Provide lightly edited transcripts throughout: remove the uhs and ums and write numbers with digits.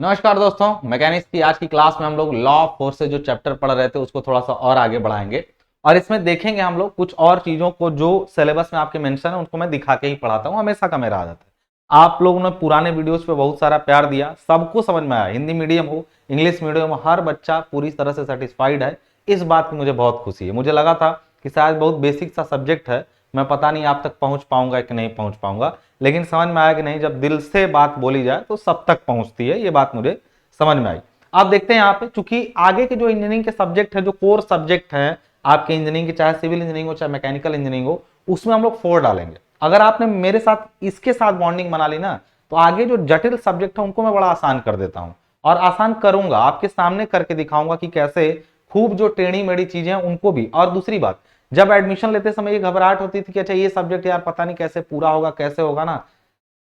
नमस्कार दोस्तों, मैकेनिक्स की आज की क्लास में हम लोग लॉ ऑफ फोर्सेज जो चैप्टर पढ़ रहे थे उसको थोड़ा सा और आगे बढ़ाएंगे और इसमें देखेंगे हम लोग कुछ और चीजों को जो सिलेबस में आपके मेंशन है उनको मैं दिखा के ही पढ़ाता हूँ, हमेशा का मेरा आदत है। आप लोगों ने पुराने वीडियोस पे बहुत सारा प्यार दिया, सबको समझ में आया, हिंदी मीडियम हो इंग्लिश मीडियम हो, हर बच्चा पूरी तरह से सेटिस्फाइड है। इस बात की मुझे बहुत खुशी है। मुझे लगा था कि शायद बहुत बेसिक सा सब्जेक्ट है, मैं पता नहीं आप तक पहुंच पाऊंगा कि नहीं पहुंच पाऊंगा, लेकिन समझ में आया कि नहीं, जब दिल से बात बोली जाए तो सब तक पहुंचती है, ये बात मुझे समझ में आई। आप देखते हैं यहाँ पे, चूंकि आगे के जो इंजीनियरिंग के सब्जेक्ट है, जो कोर सब्जेक्ट है आपके इंजीनियरिंग के, चाहे सिविल इंजीनियरिंग हो चाहे मैकेनिकल इंजीनियरिंग हो, उसमें हम लोग 4 डालेंगे। अगर आपने मेरे साथ इसके साथ बॉन्डिंग बना ली ना, तो आगे जो जटिल सब्जेक्ट है उनको मैं बड़ा आसान कर देता हूं और आसान करूंगा, आपके सामने करके दिखाऊंगा कि कैसे खूब जो टेढ़ी मेढ़ी चीजें हैं उनको भी। और दूसरी बात, जब एडमिशन लेते समय ये घबराहट होती थी कि अच्छा ये सब्जेक्ट यार पता नहीं कैसे पूरा होगा, कैसे होगा ना,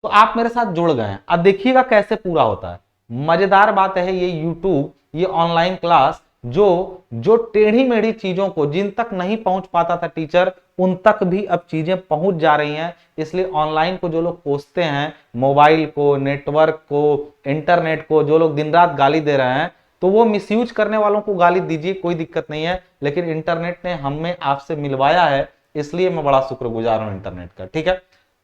तो आप मेरे साथ जुड़ गए हैं। अब देखिएगा कैसे पूरा होता है। मजेदार बात है, ये यूट्यूब, ये ऑनलाइन क्लास जो जो टेढ़ी मेढ़ी चीजों को जिन तक नहीं पहुंच पाता था टीचर, उन तक भी अब चीजें पहुंच जा रही हैं। इसलिए ऑनलाइन को जो लोग कोसते हैं, मोबाइल को, नेटवर्क को, इंटरनेट को, जो लोग दिन रात गाली दे रहे हैं, तो वो मिसयूज करने वालों को गाली दीजिए, कोई दिक्कत नहीं है, लेकिन इंटरनेट ने हमें आपसे मिलवाया है, इसलिए मैं बड़ा शुक्रगुजार हूं इंटरनेट का। ठीक है,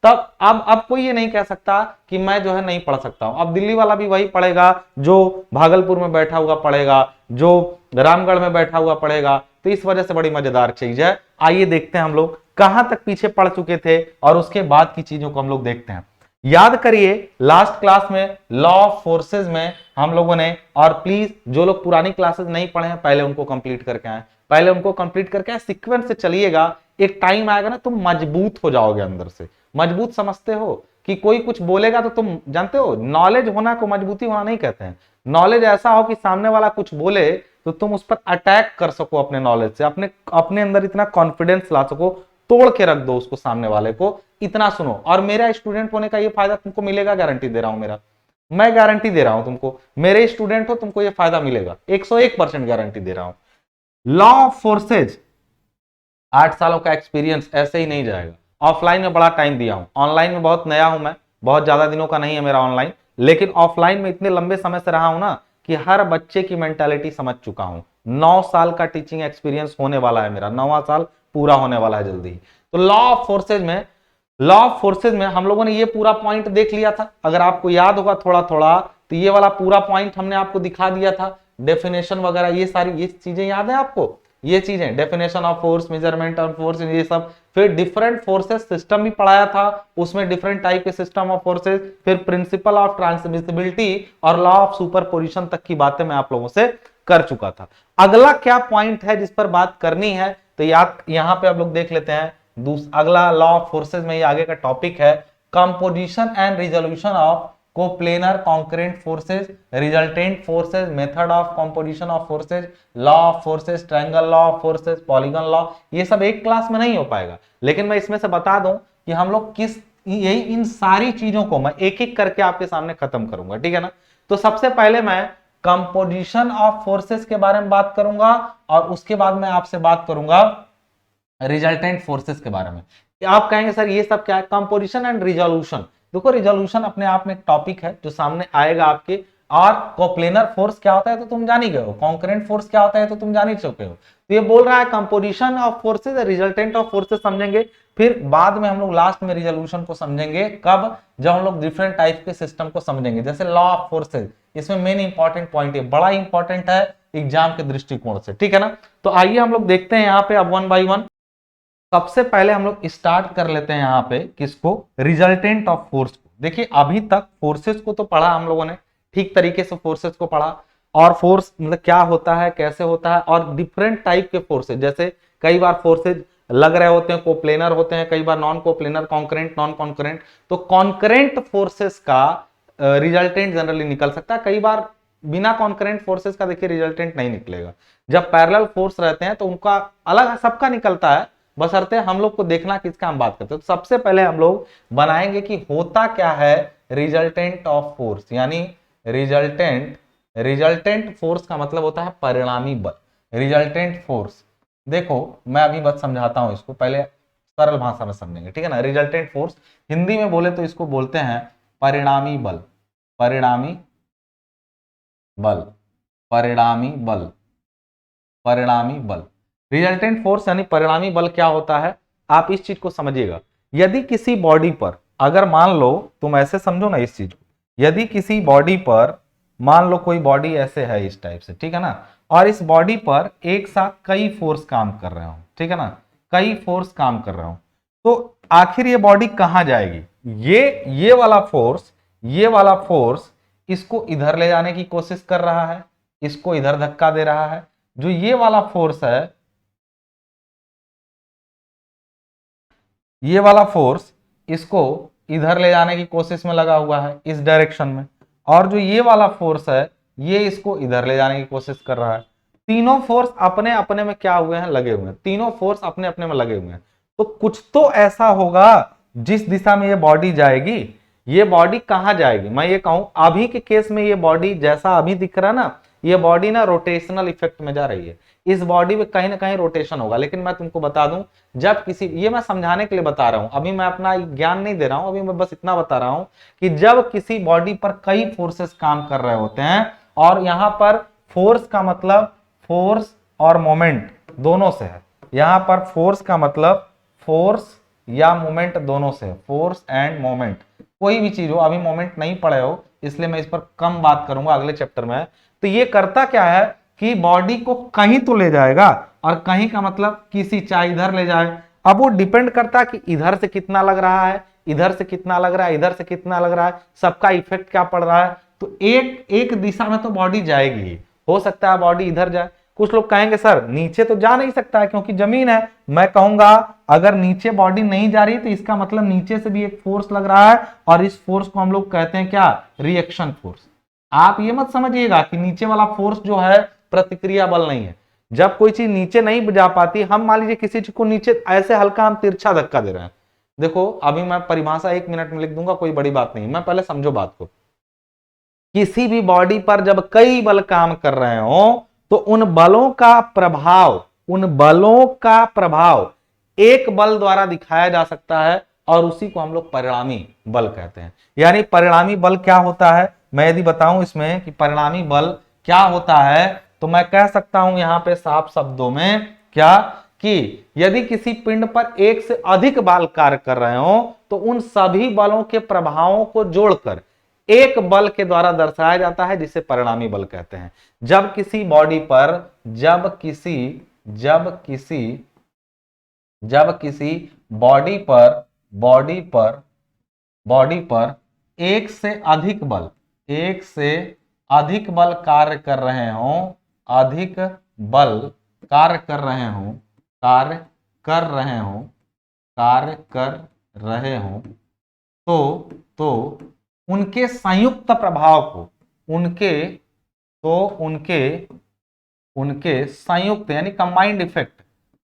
तब अब कोई ये नहीं कह सकता कि मैं जो है नहीं पढ़ सकता हूं। अब दिल्ली वाला भी वही पढ़ेगा जो भागलपुर में बैठा हुआ पढ़ेगा, जो रामगढ़ में बैठा हुआ पढ़ेगा। तो इस वजह से बड़ी मजेदार चीज है। आइए देखते हैं हम लोग कहां तक पीछे पढ़ चुके थे और उसके बाद की चीजों को हम लोग देखते हैं। याद करिए लास्ट क्लास में लॉ ऑफ फोर्सेज में हम लोगों ने, और प्लीज जो लोग पुरानी क्लासेस नहीं पढ़े हैं पहले उनको कंप्लीट करके आए, पहले उनको कंप्लीट करके आए, सीक्वेंस से चलिएगा। एक टाइम आएगा ना, तुम मजबूत हो जाओगे अंदर से। मजबूत समझते हो कि कोई कुछ बोलेगा तो तुम जानते हो, नॉलेज होना को मजबूती होना नहीं कहते हैं। नॉलेज ऐसा हो कि सामने वाला कुछ बोले तो तुम उस पर अटैक कर सको अपने नॉलेज से, अपने अपने अंदर इतना कॉन्फिडेंस ला सको, तोड़ के रख दो उसको सामने वाले को। इतना सुनो, और मेरा स्टूडेंट होने का ये फायदा तुमको मिलेगा, गारंटी दे रहा हूं। मेरा मैं गारंटी दे रहा हूं तुमको, मेरे स्टूडेंट हो तुमको ये फायदा मिलेगा, 101% गारंटी दे रहा हूं। लॉ ऑफ फोर्सेज 8 सालों का एक्सपीरियंस ऐसे ही नहीं जाएगा। ऑफलाइन में बड़ा टाइम दिया हूं, ऑनलाइन में बहुत नया हूं मैं, बहुत ज्यादा दिनों का नहीं है मेरा ऑनलाइन, लेकिन ऑफलाइन में इतने लंबे समय से रहा हूं ना कि हर बच्चे की मेंटालिटी समझ चुका हूं। 9 साल का टीचिंग एक्सपीरियंस होने वाला है मेरा, 9वां साल पूरा होने वाला है जल्दी ही। तो लॉ ऑफ फोर्सेज में हम लोगों ने ये पूरा पॉइंट देख लिया था। अगर आपको याद होगा थोड़ा थोड़ा, तो ये वाला पूरा पॉइंट हमने आपको दिखा दिया था, डेफिनेशन वगैरह, ये सारी ये चीजें याद है आपको, ये चीजें definition of force, measurement of force, ये सब। फिर डिफरेंट फोर्सेस सिस्टम भी पढ़ाया था, उसमें डिफरेंट टाइप के सिस्टम ऑफ फोर्सेस, फिर प्रिंसिपल ऑफ ट्रांसमिसिबिलिटी और लॉ ऑफ सुपरपोजिशन तक की बातें मैं आप लोगों से कर चुका था। अगला क्या पॉइंट है जिस पर बात करनी है, तो यहां पे आप लोग देख लेते हैं। अगला लॉ ऑफ फोर्सेज में ये आगे का टॉपिक है, composition and resolution of coplanar concurrent forces, resultant forces, method of composition of forces, law of forces, triangle law of forces, polygon law. ये सब एक क्लास में नहीं हो पाएगा, लेकिन मैं इसमें से बता दूं कि हम लोग किस, यही इन सारी चीजों को मैं एक एक करके आपके सामने खत्म करूंगा, ठीक है ना। तो सबसे पहले मैं कंपोजिशन ऑफ फोर्सेस के बारे में बात करूंगा और उसके बाद मैं आपसे बात करूंगा रिजल्टेंट फोर्सेस के बारे में। आप कहेंगे सर ये सब क्या है, कंपोजिशन एंड रिजोल्यूशन। देखो रिजोल्यूशन अपने आप में एक टॉपिक है जो सामने आएगा आपके, और कोप्लेनर फोर्स क्या होता है तो तुम जान ही गए हो, कॉन्करेंट फोर्स क्या होता है तो तुम जान ही चुके हो। तो ये बोल रहा है composition of forces, resultant of forces समझेंगे, फिर बाद में हम लोग लास्ट में रिजोल्यूशन को समझेंगे। कब? जब हम लोग डिफरेंट टाइप के सिस्टम को समझेंगे, जैसे लॉ ऑफ फोर्सेस। इसमें मेन इंपॉर्टेंट पॉइंट है, बड़ा इंपॉर्टेंट है एग्जाम के दृष्टिकोण से, ठीक है ना। तो आइए हम लोग देखते हैं यहाँ पे अब वन बाई वन। सबसे पहले हम लोग स्टार्ट कर लेते हैं यहाँ पे किसको, रिजल्टेंट ऑफ फोर्स को। देखिए अभी तक फोर्सेस को तो पढ़ा हम लोगों ने, ठीक तरीके से फोर्सेस को पढ़ा, और फोर्स मतलब क्या होता है, कैसे होता है, और डिफरेंट टाइप के फोर्सेस, जैसे कई बार फोर्सेज लग रहे होते हैं, कोप्लेनर होते हैं, कई बार non coplanar, concurrent, non concurrent. तो कॉन्करेंट फोर्सेस का रिजल्टेंट जनरली निकल सकता है, कई बार बिना कॉन्करेंट फोर्सेस का देखिए रिजल्टेंट नहीं निकलेगा। जब पैरेलल फोर्स रहते हैं तो उनका अलग सबका निकलता है, बशर्ते हम लोग को देखना किसका हम बात करते हैं। तो सबसे पहले हम लोग बनाएंगे कि होता क्या है रिजल्टेंट ऑफ फोर्स, यानी रिजल्टेंट फोर्स का मतलब होता है परिणामी बल। रिजल्टेंट फोर्स, देखो मैं अभी बस समझाता हूं इसको, पहले सरल भाषा में समझेंगे, ठीक है ना। रिजल्टेंट फोर्स हिंदी में बोले तो इसको बोलते हैं परिणामी बल, परिणामी बल, परिणामी बल, परिणामी बल। रिजल्टेंट फोर्स यानी परिणामी बल क्या होता है, आप इस चीज को समझिएगा। यदि किसी बॉडी पर, अगर मान लो, तुम ऐसे समझो ना इस चीज को, यदि किसी बॉडी पर, मान लो कोई बॉडी ऐसे है इस टाइप से, ठीक है ना, और इस बॉडी पर एक साथ कई फोर्स काम कर रहे हो, ठीक है ना, कई फोर्स काम कर रहे हो, तो आखिर ये बॉडी कहां जाएगी? ये वाला फोर्स, ये वाला फोर्स इसको इधर ले जाने की कोशिश कर रहा है, इसको इधर धक्का दे रहा है। जो ये वाला फोर्स है, ये वाला फोर्स इसको इधर ले जाने की कोशिश में लगा हुआ है, इस डायरेक्शन में, और जो ये वाला फोर्स है ये इसको इधर ले जाने की कोशिश कर रहा है। तीनों फोर्स अपने अपने में क्या हुए हैं, लगे हुए हैं, तीनों फोर्स अपने अपने में लगे हुए हैं। तो कुछ तो ऐसा होगा जिस दिशा में ये बॉडी जाएगी। ये बॉडी कहां जाएगी, मैं ये कहूं अभी के केस में ये बॉडी जैसा अभी दिख रहा है ना, ये बॉडी ना रोटेशनल इफेक्ट में जा रही है, इस बॉडी में कहीं ना कहीं रोटेशन होगा। लेकिन मैं तुमको बता दूं, जब किसी, ये मैं समझाने के लिए बता रहा हूं, अभी मैं अपना ज्ञान नहीं दे रहा हूं, अभी मैं बस इतना बता रहा हूं कि जब किसी बॉडी पर कई फोर्सेस काम कर रहे होते हैं, और यहां पर फोर्स का मतलब फोर्स और मोमेंट दोनों से है, यहां पर फोर्स का मतलब फोर्स या मोमेंट दोनों से, फोर्स एंड मोमेंट, कोई भी चीज हो, अभी मोमेंट नहीं पढ़े हो इसलिए मैं इस पर कम बात करूंगा अगले चैप्टर में। तो ये करता क्या है कि बॉडी को कहीं तो ले जाएगा, और कहीं का मतलब किसी, चाहे इधर ले जाए, अब वो डिपेंड करता है कि इधर से कितना लग रहा है, इधर से कितना लग रहा है, इधर से कितना लग रहा है, सबका इफेक्ट क्या पड़ रहा है। तो एक एक दिशा में तो बॉडी जाएगी ही, हो सकता है बॉडी इधर जाए। कुछ लोग कहेंगे सर नीचे तो जा नहीं सकता है क्योंकि जमीन है, मैं कहूंगा अगर नीचे बॉडी नहीं जा रही तो इसका मतलब नीचे से भी एक फोर्स लग रहा है, और इस फोर्स को हम लोग कहते हैं क्या, रिएक्शन फोर्स। आप ये मत समझिएगा कि नीचे वाला फोर्स जो है प्रतिक्रिया बल नहीं है। जब कोई चीज नीचे नहीं जा पाती, हम मान लीजिए किसी चीज को नीचे ऐसे हल्का हम तिरछा धक्का दे रहे हैं, देखो अभी मैं परिभाषा 1 मिनट में लिख दूंगा, कोई बड़ी बात नहीं, मैं पहले समझो बात को। किसी भी बॉडी पर जब कई बल काम कर रहे हो तो उन बलों का प्रभाव, उन बलों का प्रभाव एक बल द्वारा दिखाया जा सकता है, और उसी को हम लोग परिणामी बल कहते हैं। यानी परिणामी बल क्या होता है, मैं यदि बताऊं इसमें कि परिणामी बल क्या होता है, तो मैं कह सकता हूं यहां पे साफ शब्दों में क्या, कि यदि किसी पिंड पर एक से अधिक बल कार्य कर रहे हो तो उन सभी बलों के प्रभावों को जोड़कर एक बल के द्वारा दर्शाया जाता है, जिसे परिणामी बल कहते हैं। जब किसी बॉडी पर, जब किसी जब किसी बॉडी पर बॉडी पर बॉडी पर एक से अधिक बल, एक से अधिक बल कार्य कर रहे हो, अधिक बल कार्य कर रहे हो, कार्य कर रहे हो, कार्य कर रहे हो, तो उनके संयुक्त प्रभाव को, उनके तो उनके उनके संयुक्त यानी कंबाइंड इफेक्ट,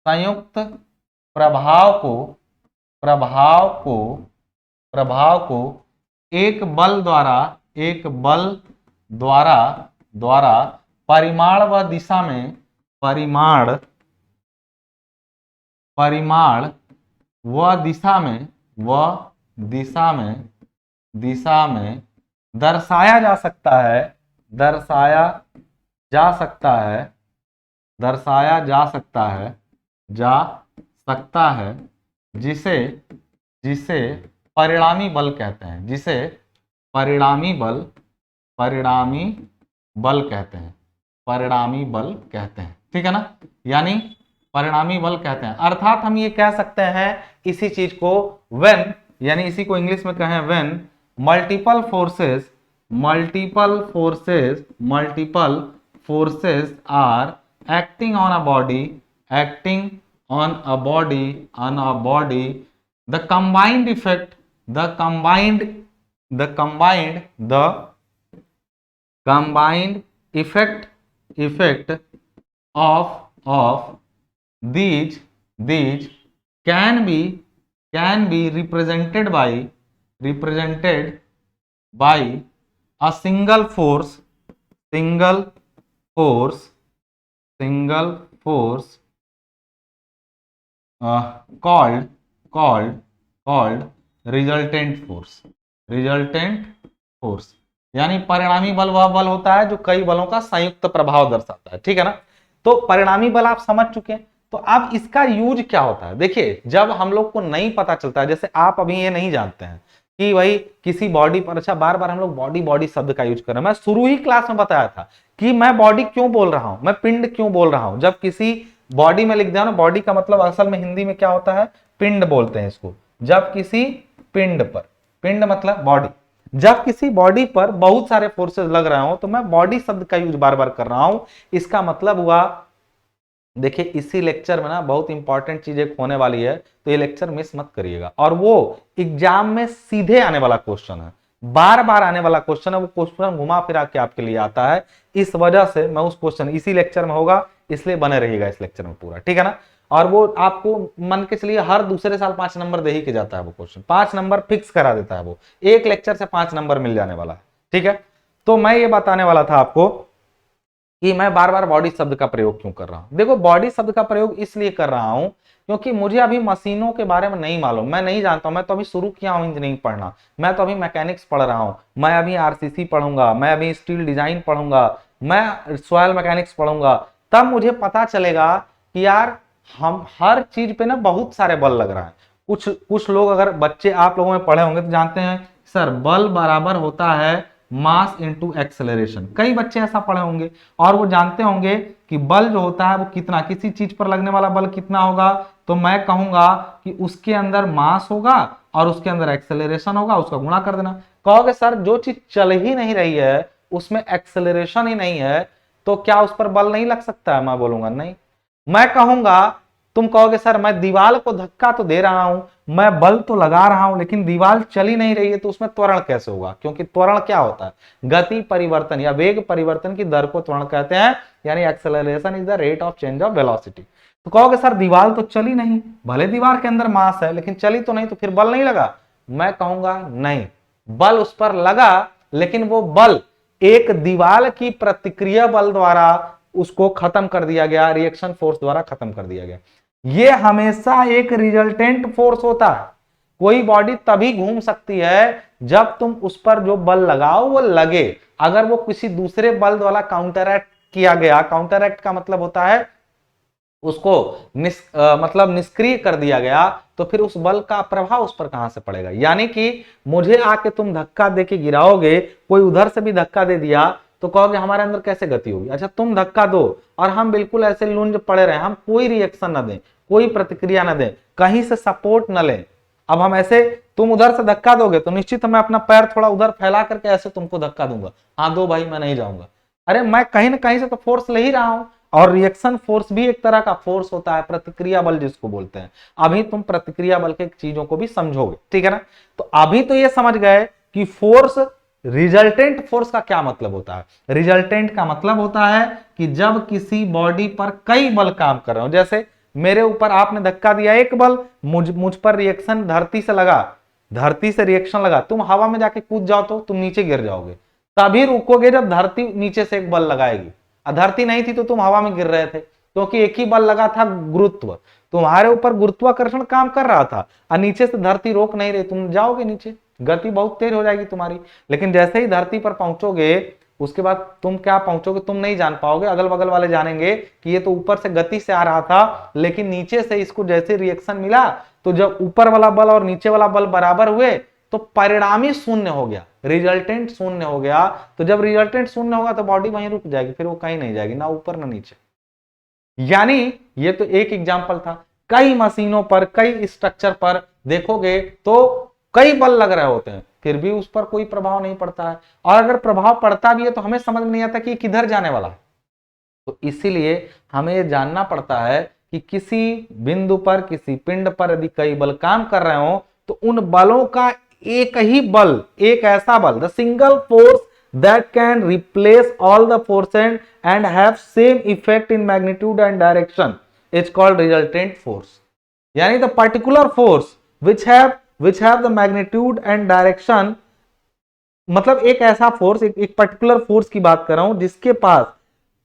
संयुक्त प्रभाव को प्रभाव को प्रभाव को एक बल द्वारा, एक बल द्वारा द्वारा परिमाण व दिशा में, परिमाण व दिशा में दर्शाया जा सकता है, दर्शाया जा सकता है, दर्शाया जा सकता है, जा सकता है, जिसे जिसे परिणामी बल कहते हैं, जिसे परिणामी बल परिणामी बल कहते हैं, परिणामी बल कहते हैं, ठीक है ना। यानी परिणामी बल कहते हैं, अर्थात हम ये कह सकते हैं इसी चीज को, व्हेन, यानी इसी को इंग्लिश में कहें when multiple forces, multiple forces are acting on a body, acting on a body, the combined effect, the combined effect of these can be represented by a single force, single force called resultant force, resultant force। यानी परिणामी बल वह बल होता है जो कई बलों का संयुक्त प्रभाव दर्शाता है, ठीक है ना। तो परिणामी बल आप समझ चुके हैं। तो अब इसका यूज क्या होता है, देखिए जब हम लोग को नहीं पता चलता है, जैसे आप अभी ये नहीं जानते हैं कि भाई किसी बॉडी पर, अच्छा बार बार हम लोग बॉडी बॉडी शब्द का यूज कर रहे हैं। मैं शुरू ही क्लास में बताया था कि मैं बॉडी क्यों बोल रहा हूं, मैं पिंड क्यों बोल रहा हूं। जब किसी बॉडी में लिख दिया ना, बॉडी का मतलब असल में हिंदी में क्या होता है, पिंड बोलते हैं इसको। जब किसी पिंड पर, पिंड मतलब बॉडी, जब किसी बॉडी पर बहुत सारे फोर्सेस लग रहे हो तो मैं बॉडी शब्द का यूज बार बार कर रहा हूं। इसका मतलब हुआ, देखिए इसी लेक्चर में ना बहुत इंपॉर्टेंट चीज एक होने वाली है, तो ये लेक्चर मिस मत करिएगा। और वो एग्जाम में सीधे आने वाला क्वेश्चन है, बार बार आने वाला क्वेश्चन है, वो क्वेश्चन घुमा फिरा के आपके लिए आता है। इस वजह से मैं उस क्वेश्चन इसी लेक्चर में होगा, इसलिए बने रहिएगा इस लेक्चर में पूरा, ठीक है ना। और वो आपको मन के चलिए हर दूसरे साल 5 नंबर दे ही के जाता है वो क्वेश्चन, 5 नंबर फिक्स करा देता है वो, एक लेक्चर से 5 नंबर मिल जाने वाला है, ठीक है। तो मैं ये बताने वाला था आपको कि मैं बार बार बॉडी शब्द का प्रयोग क्यों कर रहा हूं। देखो बॉडी शब्द का प्रयोग इसलिए कर रहा हूं क्योंकि मुझे अभी मशीनों के बारे में नहीं मालूम, मैं नहीं जानता हूं। मैं तो अभी शुरू किया हूं इंजीनियरिंग पढ़ना, मैं तो अभी मैकेनिक्स पढ़ रहा हूं, मैं अभी आरसीसी पढ़ूंगा, मैं अभी स्टील डिजाइन पढ़ूंगा, मैं सॉइल मैकेनिक्स पढ़ूंगा। तब मुझे पता चलेगा कि यार हम हर चीज पे ना बहुत सारे बल लग रहा है। कुछ कुछ लोग, अगर बच्चे आप लोगों में पढ़े होंगे तो जानते हैं सर बल बराबर होता है मास इनटू एक्सेलरेशन, कई बच्चे ऐसा पढ़े होंगे और वो जानते होंगे कि बल जो होता है वो कितना, किसी चीज पर लगने वाला बल कितना होगा, तो मैं कहूंगा कि उसके अंदर मास होगा और उसके अंदर एक्सेलरेशन होगा, उसका गुणा कर देना। कहोगे सर जो चीज चल ही नहीं रही है उसमें एक्सेलरेशन ही नहीं है तो क्या उस पर बल नहीं लग सकता है, मैं बोलूंगा नहीं। मैं कहूंगा, तुम कहोगे सर मैं दीवार को धक्का तो दे रहा हूं, मैं बल तो लगा रहा हूं, लेकिन दीवार चली नहीं रही है, तो उसमें त्वरण कैसे होगा, क्योंकि त्वरण क्या होता है, गति परिवर्तन या वेग परिवर्तन की दर को त्वरण कहते हैं, यानी acceleration is the rate of change of velocity. तो कहोगे सर दीवार तो चली नहीं, भले दीवार के अंदर मास है लेकिन चली तो नहीं, तो फिर बल नहीं लगा। मैं कहूंगा नहीं, बल उस पर लगा, लेकिन वो बल एक दीवार की प्रतिक्रिया बल द्वारा उसको खत्म कर दिया गया, रिएक्शन फोर्स द्वारा खत्म कर दिया गया। ये हमेशा एक रिजल्टेंट फोर्स होता है। कोई बॉडी तभी घूम सकती है जब तुम उस पर जो बल लगाओ वो लगे। अगर वो किसी दूसरे बल द्वारा काउंटरएक्ट किया गया, काउंटरएक्ट का मतलब होता है उसको मतलब निष्क्रिय कर दिया गया, तो फिर उस बल का प्रभाव उस पर कहां से पड़ेगा। यानी कि मुझे आके तुम धक्का दे के गिराओगे, कोई उधर से भी धक्का दे दिया तो कहोगे हमारे अंदर कैसे गति होगी। अच्छा तुम धक्का दो और हम बिल्कुल ऐसे लुंज पड़े रहे, हम कोई रिएक्शन ना दें, कोई प्रतिक्रिया ना दें, कहीं से सपोर्ट न लें। अब हम ऐसे, तुम उधर से धक्का दोगे तो निश्चित मैं अपना पैर थोड़ा उधर फैला करके ऐसे तुमको धक्का दूंगा, हाँ दो भाई मैं नहीं जाऊंगा। अरे मैं कहीं ना कहीं से तो फोर्स ले ही रहा हूं, और रिएक्शन फोर्स भी एक तरह का फोर्स होता है, प्रतिक्रिया बल जिसको बोलते हैं। अभी तुम प्रतिक्रिया बल के चीजों को भी समझोगे, ठीक है ना। तो अभी तो ये समझ गए कि फोर्स, रिजल्टेंट फोर्स का क्या मतलब होता है। रिजल्टेंट का मतलब होता है कि जब किसी बॉडी पर कई बल काम कर रहे हो, जैसे मेरे ऊपर आपने धक्का दिया एक बल, मुझ पर रिएक्शन धरती से लगा, धरती से रिएक्शन लगा, तुम हवा में जाके कूद जाओ तो तुम नीचे गिर जाओगे, तभी रुकोगे जब धरती नीचे से एक बल लगाएगी। धरती नहीं थी तो तुम हवा में गिर रहे थे, क्योंकि एक ही बल लगा था, गुरुत्व, तुम्हारे ऊपर गुरुत्वाकर्षण काम कर रहा था और नीचे से धरती रोक नहीं रही, तुम जाओगे नीचे, गति बहुत तेज हो जाएगी तुम्हारी। लेकिन जैसे ही धरती पर पहुंचोगे उसके बाद तुम क्या पहुंचोगे तुम नहीं जान पाओगे, अगल बगल वाले जानेंगे कि ये तो ऊपर से गति से आ रहा था, लेकिन नीचे से इसको जैसे रिएक्शन मिला तो जब ऊपर वाला बल और नीचे वाला बल बराबर हुए तो परिणामी शून्य हो गया, रिजल्टेंट शून्य हो गया। तो जब रिजल्टेंट शून्य होगा तो बॉडी वहीं रुक जाएगी, फिर वो कहीं नहीं जाएगी, ना ऊपर ना नीचे। यानी ये तो एक एग्जांपल था। कई मशीनों पर, कई स्ट्रक्चर पर देखोगे तो कई बल लग रहे होते हैं, फिर भी उस पर कोई प्रभाव नहीं पड़ता है, और अगर प्रभाव पड़ता भी है तो हमें समझ में नहीं आता कि किधर जाने वाला है। तो इसीलिए हमें यह जानना पड़ता है कि किसी बिंदु पर, किसी पिंड पर यदि कई बल काम कर रहे हो तो उन बलों का एक ही बल, एक ऐसा बल, the single force that can replace all the forces and have same effect in magnitude and direction is called resultant force. यानी the particular force which have the magnitude and direction, मतलब एक ऐसा फोर्स, एक particular force की बात कर रहा हूं जिसके पास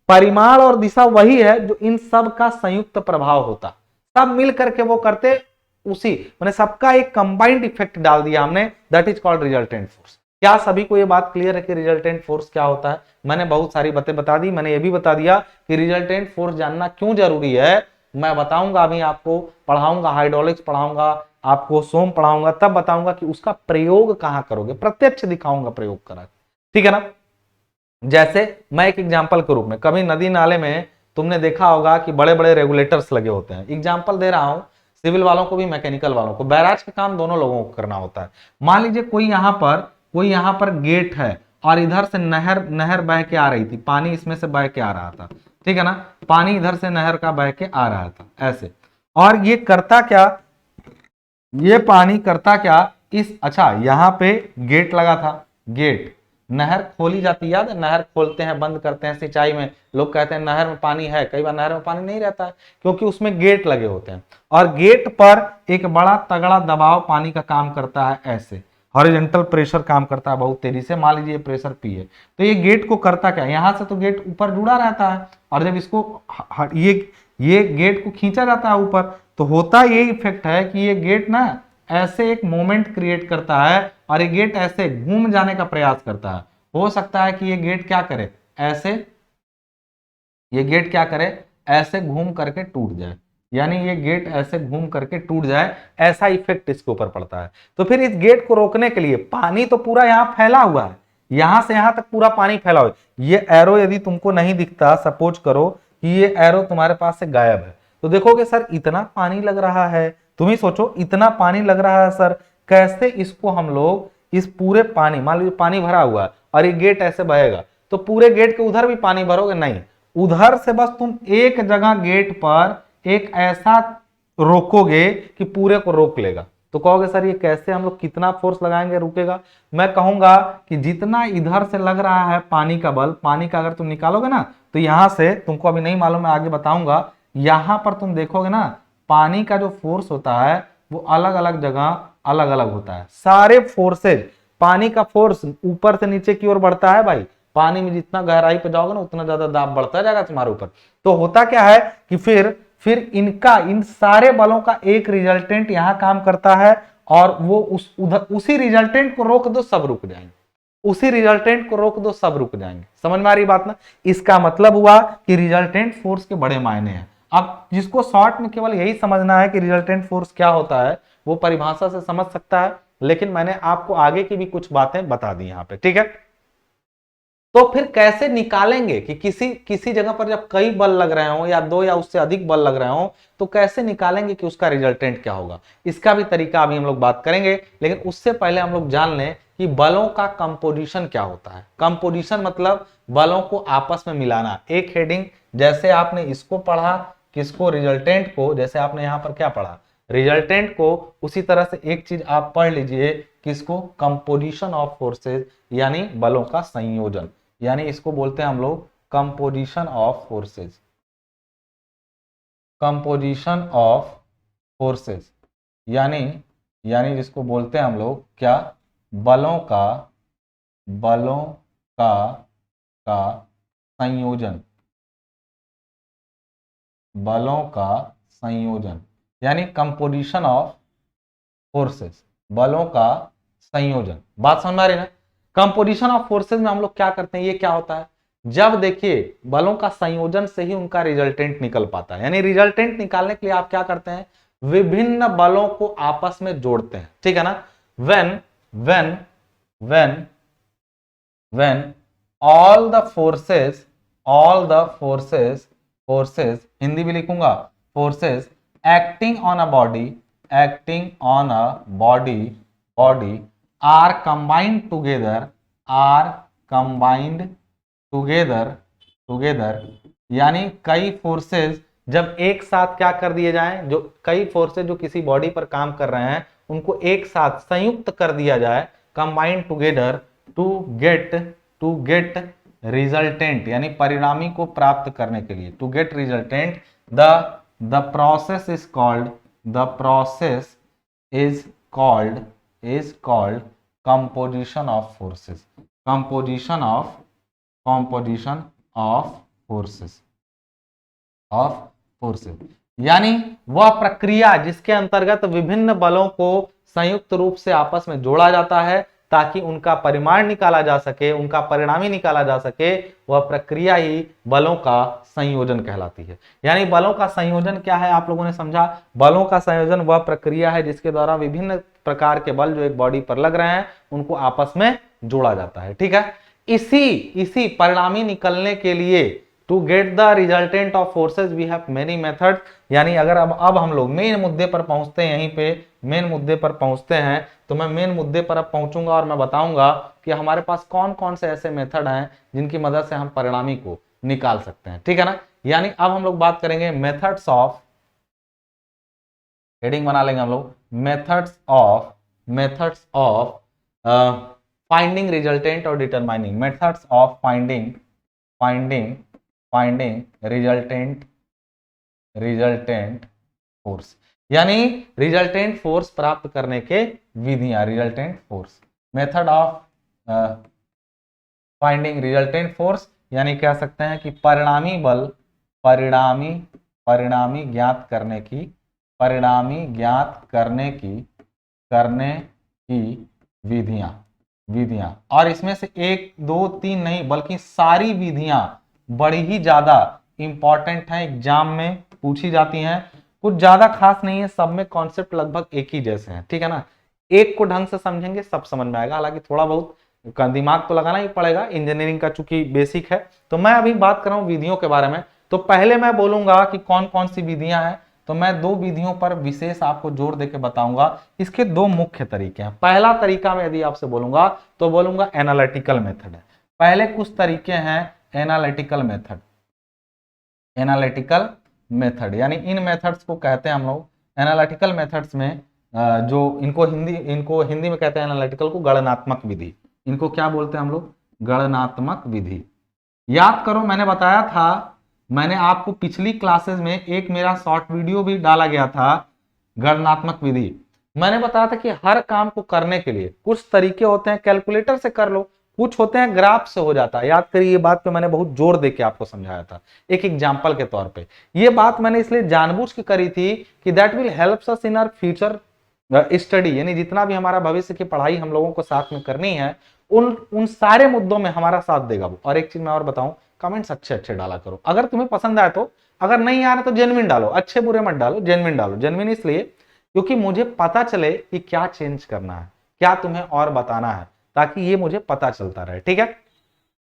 परिमाण और दिशा वही है जो इन सब का संयुक्त प्रभाव होता, सब मिल करके वो करते उसी, मैंने सबका एक कंबाइंड इफेक्ट डाल दिया हमने, that is called resultant force. क्या सभी को ये बात क्लियर है कि रिजल्टेंट फोर्स क्या होता है? मैंने बहुत सारी बातें बता दी, मैंने ये भी बता दिया कि रिजल्टेंट फोर्स जानना क्यों जरूरी है। मैं बताऊंगा, अभी आपको पढ़ाऊंगा, हाइड्रोलिक्स पढ़ाऊंगा, आपको सोम पढ़ाऊंगा, तब बताऊंगा कि उसका प्रयोग कहां करोगे, प्रत्यक्ष दिखाऊंगा प्रयोग करा, ठीक है ना। जैसे मैं एक एग्जांपल के रूप में, कभी नदी नाले में तुमने देखा होगा कि बड़े बड़े रेगुलेटर्स लगे होते हैं। एग्जांपल दे रहा हूं, सिविल वालों को भी मैकेनिकल वालों को, बैराज का काम दोनों लोगों को करना होता है। मान लीजिए कोई यहां पर गेट है और इधर से नहर नहर बह के आ रही थी, पानी इसमें से बह के आ रहा था, ठीक है ना, पानी इधर से नहर का बह के आ रहा था ऐसे। और ये करता क्या, ये पानी करता क्या, इस अच्छा यहां पे गेट लगा था, गेट, नहर खोली जाती, याद है, नहर खोलते हैं बंद करते हैं सिंचाई में, लोग कहते हैं नहर में पानी है, कई बार नहर में पानी नहीं रहता है क्योंकि उसमें गेट लगे होते हैं। और गेट पर एक बड़ा तगड़ा दबाव पानी का काम करता है, ऐसे हॉरिजॉन्टल प्रेशर काम करता है बहुत तेजी से। मान लीजिए प्रेशर पी है, तो ये गेट को करता क्या, यहां से तो गेट ऊपर जुड़ा रहता है, और जब इसको ये गेट को खींचा जाता है ऊपर, तो होता ये इफेक्ट है कि ये गेट ना ऐसे एक मोमेंट क्रिएट करता है और ये गेट ऐसे घूम जाने का प्रयास करता है। हो सकता है कि ये गेट क्या करे, ऐसे, ये गेट क्या करे, ऐसे घूम करके टूट जाए, यानी ये गेट ऐसे घूम करके टूट जाए, ऐसा इफेक्ट इसके ऊपर पड़ता है। तो फिर इस गेट को रोकने के लिए, पानी तो पूरा यहां फैला हुआ है, यहां से यहां तक पूरा पानी फैला हुआ है। ये एरो यदि तुमको नहीं दिखता, सपोज करो कि ये एरो तुम्हारे पास से गायब है, तो देखोगे सर इतना पानी लग रहा है, तुम ही सोचो इतना पानी लग रहा है सर, कैसे इसको हम लोग इस पूरे पानी, मान लीजिए पानी भरा हुआ है और ये गेट ऐसे बहेगा, तो पूरे गेट के उधर भी पानी भरोगे नहीं, उधर से बस तुम एक जगह गेट पर एक ऐसा रोकोगे कि पूरे को रोक लेगा। तो कहोगे सर ये कैसे, हम लोग कितना फोर्स लगाएंगे रुकेगा? मैं कहूंगा कि जितना इधर से लग रहा है पानी का बल, पानी का अगर तुम निकालोगे ना, तो यहां से तुमको अभी नहीं मालूम, मैं आगे बताऊंगा, यहां पर तुम देखोगे ना पानी का जो फोर्स होता है वो अलग अलग जगह अलग अलग होता है। सारे फोर्सेज, पानी का फोर्स ऊपर से नीचे की ओर बढ़ता है भाई, पानी में जितना गहराई पे जाओगे ना उतना ज्यादा दाब बढ़ता जाएगा तुम्हारे ऊपर। तो होता क्या है कि फिर इनका, इन सारे बलों का एक रिजल्टेंट यहां काम करता है, और वो उसी रिजल्टेंट को रोक दो सब रुक जाएंगे, उसी रिजल्टेंट को रोक दो सब रुक जाएंगे। समझ में आ रही बात ना? इसका मतलब हुआ कि रिजल्टेंट फोर्स के बड़े मायने हैं। अब जिसको शॉर्ट में केवल यही समझना है कि रिजल्टेंट फोर्स क्या होता है, वो परिभाषा से समझ सकता है, लेकिन मैंने आपको आगे की भी कुछ बातें बता दी यहां पे, ठीक है। तो फिर कैसे निकालेंगे कि किसी जगह पर जब कई बल लग रहे हो या दो या उससे अधिक बल लग रहे हो, तो कैसे निकालेंगे कि उसका रिजल्टेंट क्या होगा? इसका भी तरीका अभी हम लोग बात करेंगे, लेकिन उससे पहले हम लोग जान लें कि बलों का कंपोजिशन क्या होता है। कंपोजिशन मतलब बलों को आपस में मिलाना। एक हेडिंग जैसे आपने इसको पढ़ा, किसको, रिजल्टेंट को, जैसे आपने यहां पर क्या पढ़ा, रिजल्टेंट को, उसी तरह से एक चीज आप पढ़ लीजिए, किसको, कंपोजिशन ऑफ फोर्सेज, यानी बलों का संयोजन, यानी इसको बोलते हैं हम लोग composition of forces, composition of forces, यानी यानी जिसको बोलते हैं हम लोग क्या, बलों का बलों का का संयोजन, बलों का संयोजन, यानी कंपोजिशन ऑफ फोर्सेस, बलों का संयोजन। बात समझ में आ रही है ना? कंपोजिशन ऑफ फोर्सेस में हम लोग क्या करते हैं, ये क्या होता है, जब देखिए बलों का संयोजन से ही उनका रिजल्टेंट निकल पाता है, यानी रिजल्टेंट निकालने के लिए आप क्या करते हैं, विभिन्न बलों को आपस में जोड़ते हैं, ठीक है ना। When when when when all the forces, Hindi भी लिखूंगा, forces acting on a body, acting on a body body are combined together, are combined together, यानी कई फोर्सेस जब एक साथ क्या कर दिए जाएं, जो कई फोर्सेस जो किसी बॉडी पर काम कर रहे हैं उनको एक साथ संयुक्त कर दिया जाए, combined together, to get resultant, यानी परिणामी को प्राप्त करने के लिए, to get resultant, the process is called, the process is called composition of forces, composition of forces, यानी वह प्रक्रिया जिसके अंतर्गत विभिन्न बलों को संयुक्त रूप से आपस में जोड़ा जाता है ताकि उनका परिमाण निकाला जा सके, उनका परिणामी निकाला जा सके, वह प्रक्रिया ही बलों का संयोजन कहलाती है। यानी बलों का संयोजन क्या है, आप लोगों ने समझा। बलों का संयोजन वह प्रक्रिया है जिसके द्वारा विभिन्न प्रकार के बल जो एक बॉडी पर लग रहे हैं उनको आपस में जोड़ा जाता है। ठीक है, इसी परिणामी निकलने के लिए to get the resultant of forces we have many method. यानी अगर अब हम लोग मेन मुद्दे पर पहुंचते हैं, यहीं पे मेन मुद्दे पर पहुंचते हैं, तो मैं मेन मुद्दे पर अब पहुंचूंगा और मैं बताऊंगा कि हमारे पास कौन कौन से ऐसे मेथड हैं जिनकी मदद से हम परिणामी को निकाल सकते हैं। ठीक है ना। यानी अब हम लोग बात करेंगे मेथड्स ऑफ, हेडिंग बना लेंगे हम लोग, मेथड्स ऑफ फाइंडिंग रिजल्टेंट और determining, methods of finding resultant force. यानी रिजल्टेंट फोर्स प्राप्त करने के विधियां, resultant force, method of finding resultant force. यानी कह सकते हैं कि परिणामी बल, परिणामी ज्ञात करने की विधियां। और इसमें से 1 2 3 नहीं बल्कि सारी विधियां बड़ी ही ज्यादा इंपॉर्टेंट हैं, एग्जाम में पूछी जाती हैं। कुछ ज्यादा खास नहीं है, सब में कॉन्सेप्ट लगभग एक ही जैसे हैं। ठीक है ना, एक को ढंग से समझेंगे सब समझ में आएगा। हालांकि थोड़ा बहुत दिमाग तो लगाना ही पड़ेगा, इंजीनियरिंग का चूंकि बेसिक है। तो मैं अभी बात कर रहा हूं विधियों के बारे में। तो पहले मैं बोलूंगा कि कौन कौन सी विधियां हैं, तो मैं 2 विधियों पर विशेष आपको जोर देकर बताऊंगा। इसके 2 मुख्य तरीके हैं। पहला तरीका मैं यदि आपसे बोलूंगा तो बोलूंगा एनालिटिकल मेथड है। पहले कुछ तरीके हैं एनालिटिकल मेथड, यानी इन मेथड्स को कहते हैं हम लोग एनालिटिकल मेथड्स में जो इनको हिंदी में कहते हैं एनालिटिकल को गणनात्मक विधि। इनको क्या बोलते हैं हम लोग, गणनात्मक विधि। याद करो मैंने बताया था, मैंने आपको पिछली क्लासेस में एक मेरा शॉर्ट वीडियो भी डाला गया था गणनात्मक विधि। मैंने बताया था कि हर काम को करने के लिए कुछ तरीके होते हैं, कैलकुलेटर से कर लो, कुछ होते हैं ग्राफ से हो जाता है। याद करिए ये बात पे मैंने बहुत जोर देके आपको समझाया था एक एग्जांपल के तौर पे। ये बात मैंने इसलिए जानबूझ के करी थी कि that will help us in our future study. यानी जितना भी हमारा भविष्य की पढ़ाई हम लोगों को साथ में करनी है उन सारे मुद्दों में हमारा साथ देगा वो। और एक चीज मैं और बताऊं, कमेंट्स अच्छे डाला करो अगर तुम्हें पसंद आए तो, अगर नहीं आ रहा तो जेन्युइन डालो, अच्छे बुरे मत डालो, जेन्युइन डालो। जेन्युइन इसलिए क्योंकि मुझे पता चले कि क्या चेंज करना है, क्या तुम्हें और बताना है, ताकि ये मुझे पता चलता रहे। ठीक है,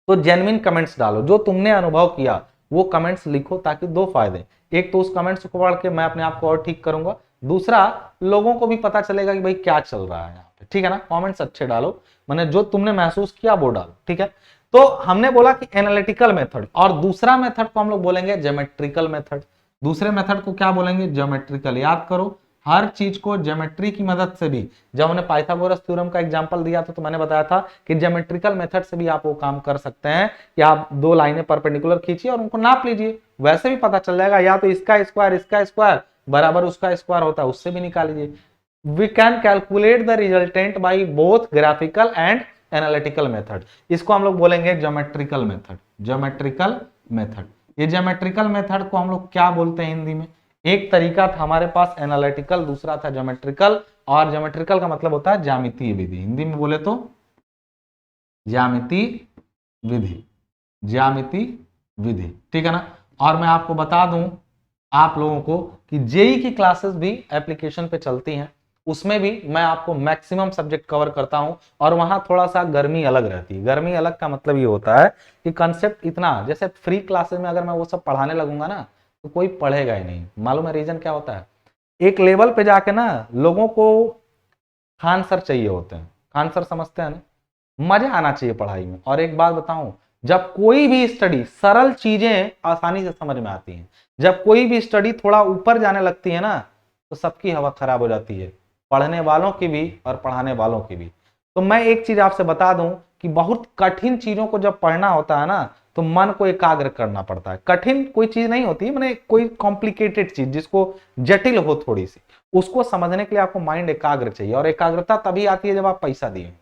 तो जेन्युइन कमेंट्स डालो, जो तुमने अनुभव किया वो कमेंट्स लिखो, ताकि 2 फायदे, एक तो उस कमेंट्स को पढ़ के मैं अपने आप को और ठीक करूंगा, दूसरा लोगों को भी पता चलेगा कि भाई क्या चल रहा है यहाँ पे। ठीक है ना, कमेंट्स अच्छे डालो, मैंने जो तुमने महसूस किया वो डालो। ठीक है, तो हमने बोला कि एनालिटिकल मेथड, और दूसरा मेथड को हम लोग बोलेंगे ज्योमेट्रिकल मेथड। दूसरे मेथड को क्या बोलेंगे, ज्योमेट्रिकल। याद करो हर चीज को ज्योमेट्री की मदद से भी, जब हमने पाइथागोरस थ्योरम का एग्जांपल दिया था तो मैंने बताया था कि ज्योमेट्रिकल मेथड से भी आप वो काम कर सकते हैं कि आप 2 लाइनें परपेंडिकुलर खींचिए और उनको नाप लीजिए, वैसे भी पता चल जाएगा। या तो इसका स्क्वायर बराबर उसका स्क्वायर होता है, उससे भी निकाल लीजिए। We can calculate the resultant by both graphical and analytical method. इसको हम लोग बोलेंगे ज्योमेट्रिकल मेथड। ये ज्योमेट्रिकल मेथड को हम लोग क्या बोलते हैं हिंदी में, एक तरीका था हमारे पास एनालिटिकल, दूसरा था ज्योमेट्रिकल। और ज्योमेट्रिकल का मतलब होता है ज्यामितीय विधि, हिंदी में बोले तो ज्यामितीय विधि। ठीक है ना। और मैं आपको बता दूं आप लोगों को कि जेई की क्लासेस भी एप्लीकेशन पे चलती हैं, उसमें भी मैं आपको मैक्सिमम सब्जेक्ट कवर करता हूं, और वहां थोड़ा सा गर्मी अलग रहती है। गर्मी अलग का मतलब ये होता है कि कंसेप्ट इतना, जैसे फ्री क्लासेस में अगर मैं वो सब पढ़ाने लगूंगा ना तो कोई पढ़ेगा ही नहीं। मालूम है रीजन क्या होता है, एक लेवल पे जाके ना लोगों को खान सर चाहिए होते हैं, खान सर समझते हैं ना, मजा आना चाहिए पढ़ाई में। और एक बात बताऊं, जब कोई भी स्टडी, सरल चीजें आसानी से समझ में आती हैं, जब कोई भी स्टडी थोड़ा ऊपर जाने लगती है ना तो सबकी हवा खराब हो जाती है, पढ़ने वालों की भी और पढ़ाने वालों की भी। तो मैं एक चीज आपसे बता दूं कि बहुत कठिन चीजों को जब पढ़ना होता है ना तो मन को एकाग्र करना पड़ता है। कठिन कोई चीज नहीं होती, मैंने कोई कॉम्प्लिकेटेड चीज जिसको जटिल हो थोड़ी सी, उसको समझने के लिए आपको माइंड एकाग्र चाहिए, और एकाग्रता तभी आती है जब आप पैसा दिए।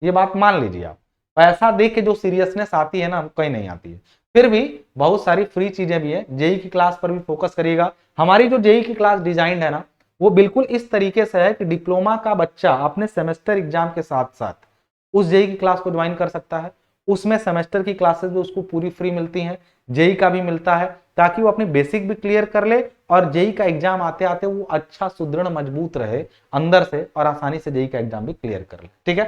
ये बात मान लीजिए, आप पैसा दे के जो सीरियसनेस आती है ना कहीं नहीं आती है। फिर भी बहुत सारी फ्री चीजें भी है, जेई की क्लास पर भी फोकस करिएगा। हमारी जो जेई की क्लास डिजाइन है ना वो बिल्कुल इस तरीके से है कि डिप्लोमा का बच्चा अपने सेमेस्टर एग्जाम के साथ साथ उस जेई की क्लास को ज्वाइन कर सकता है। उसमें सेमेस्टर की क्लासेस भी उसको पूरी फ्री मिलती हैं, जेई का भी मिलता है, ताकि वो अपनी बेसिक भी क्लियर कर ले और जेई का एग्जाम आते आते वो अच्छा सुदृढ़ मजबूत रहे अंदर से और आसानी से जेई का एग्जाम भी क्लियर कर ले। ठीक है,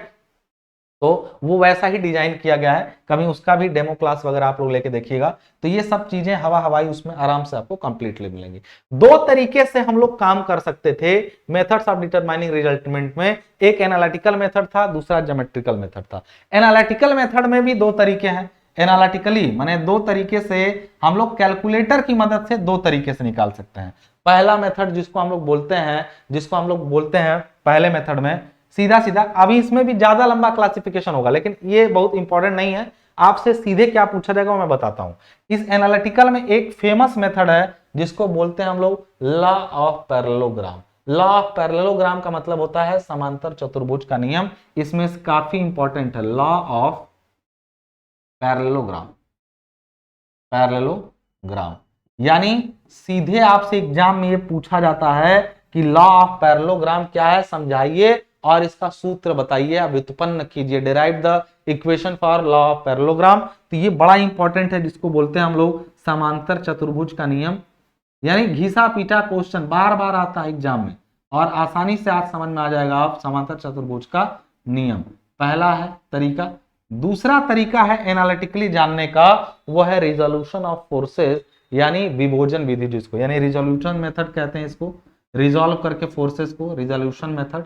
तो वो वैसा ही डिजाइन किया गया है। कभी उसका भी डेमो क्लास वगैरह आप लोग लेके देखिएगा, तो ये सब चीजें हवा हवाई उसमें आराम से आपको कंप्लीटली मिलेंगी। दो तरीके से हम लोग काम कर सकते थे मेथड्स ऑफ डिटरमाइनिंग रिजल्टमेंट में, एक एनालिटिकल मेथड था, दूसरा ज्योमेट्रिकल मेथड था। एनालिटिकल मेथड में भी दो तरीके हैं। एनालिटिकली माने दो तरीके से हम लोग कैलकुलेटर की मदद से दो तरीके से निकाल सकते हैं। पहला मेथड जिसको हम लोग बोलते हैं पहले मेथड में सीधा सीधा, अभी इसमें भी ज्यादा लंबा क्लासिफिकेशन होगा लेकिन ये बहुत इंपॉर्टेंट नहीं है, आपसे सीधे क्या पूछा जाएगा मैं बताता हूं। इस एनालिटिकल में एक फेमस मेथड है जिसको बोलते हैं हम लोग law of parallelogram. Law of parallelogram का मतलब होता है समांतर चतुर्भुज का नियम। इसमें काफी इंपॉर्टेंट है लॉ ऑफ पैरेललोग्राम। पैरेललोग्राम यानी सीधे आपसे एग्जाम में ये पूछा जाता है कि लॉ ऑफ पैरेललोग्राम क्या है, समझाइए और इसका सूत्र बताइए, आप व्युत्पन्न कीजिए, derive the equation for law of parallelogram. तो ये बड़ा इंपॉर्टेंट है, जिसको बोलते हैं हम लोग समांतर चतुर्भुज का नियम। यानी घिसा पीटा क्वेश्चन बार बार आता है एग्जाम में और आसानी से आज समझ में आ जाएगा आप समांतर चतुर्भुज का नियम। पहला है तरीका। दूसरा तरीका है एनालिटिकली जानने का, वो है रिजोल्यूशन ऑफ फोर्सेस यानी विभोजन विधि, जिसको यानी रिजोल्यूशन मेथड कहते हैं। इसको रिजॉल्व करके फोर्सेस को रिजोल्यूशन मेथड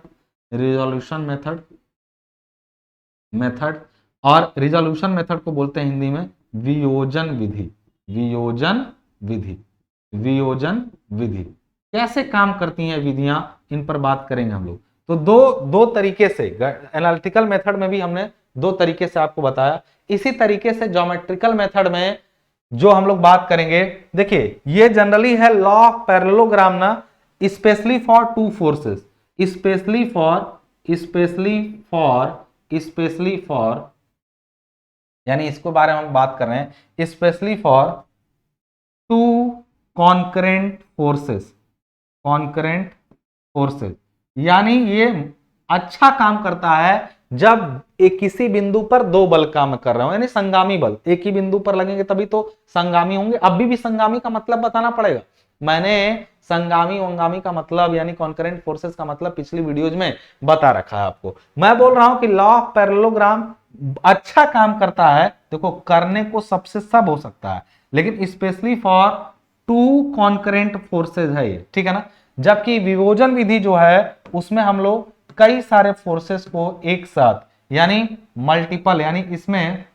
और रिजोल्यूशन मेथड को बोलते हैं हिंदी में वियोजन विधि। कैसे काम करती हैं विधियां, इन पर बात करेंगे हम लोग। तो दो तरीके से एनालिटिकल मेथड में भी हमने दो तरीके से आपको बताया। इसी तरीके से ज्योमेट्रिकल मेथड में जो हम लोग बात करेंगे, देखिए ये जनरली है लॉ ऑफ पैरेललोग्राम ना, specially for two forces, specially for यानी इसको बारे में हम बात कर रहे हैं, specially for two concurrent forces. यानी ये अच्छा काम करता है जब एक किसी बिंदु पर दो बल काम कर रहे हो, यानी संगामी बल एक ही बिंदु पर लगेंगे तभी तो संगामी होंगे। अभी भी संगामी का मतलब बताना पड़ेगा, मैंने संगामी वंगामी का मतलब यानी कॉन्करेंट फोर्सेस का मतलब पिछली वीडियोज में बता रखा है आपको। मैं बोल रहा हूं कि लॉ ऑफ पैरेललोग्राम अच्छा काम करता है। देखो करने को सबसे सब हो सकता है, लेकिन specially for two concurrent forces है ये, ठीक है ना। जबकि विभोजन विधि जो है उसमें हम लोग कई सारे फोर्सेस को एक साथ यानी मल्टीपल, यानी इसमें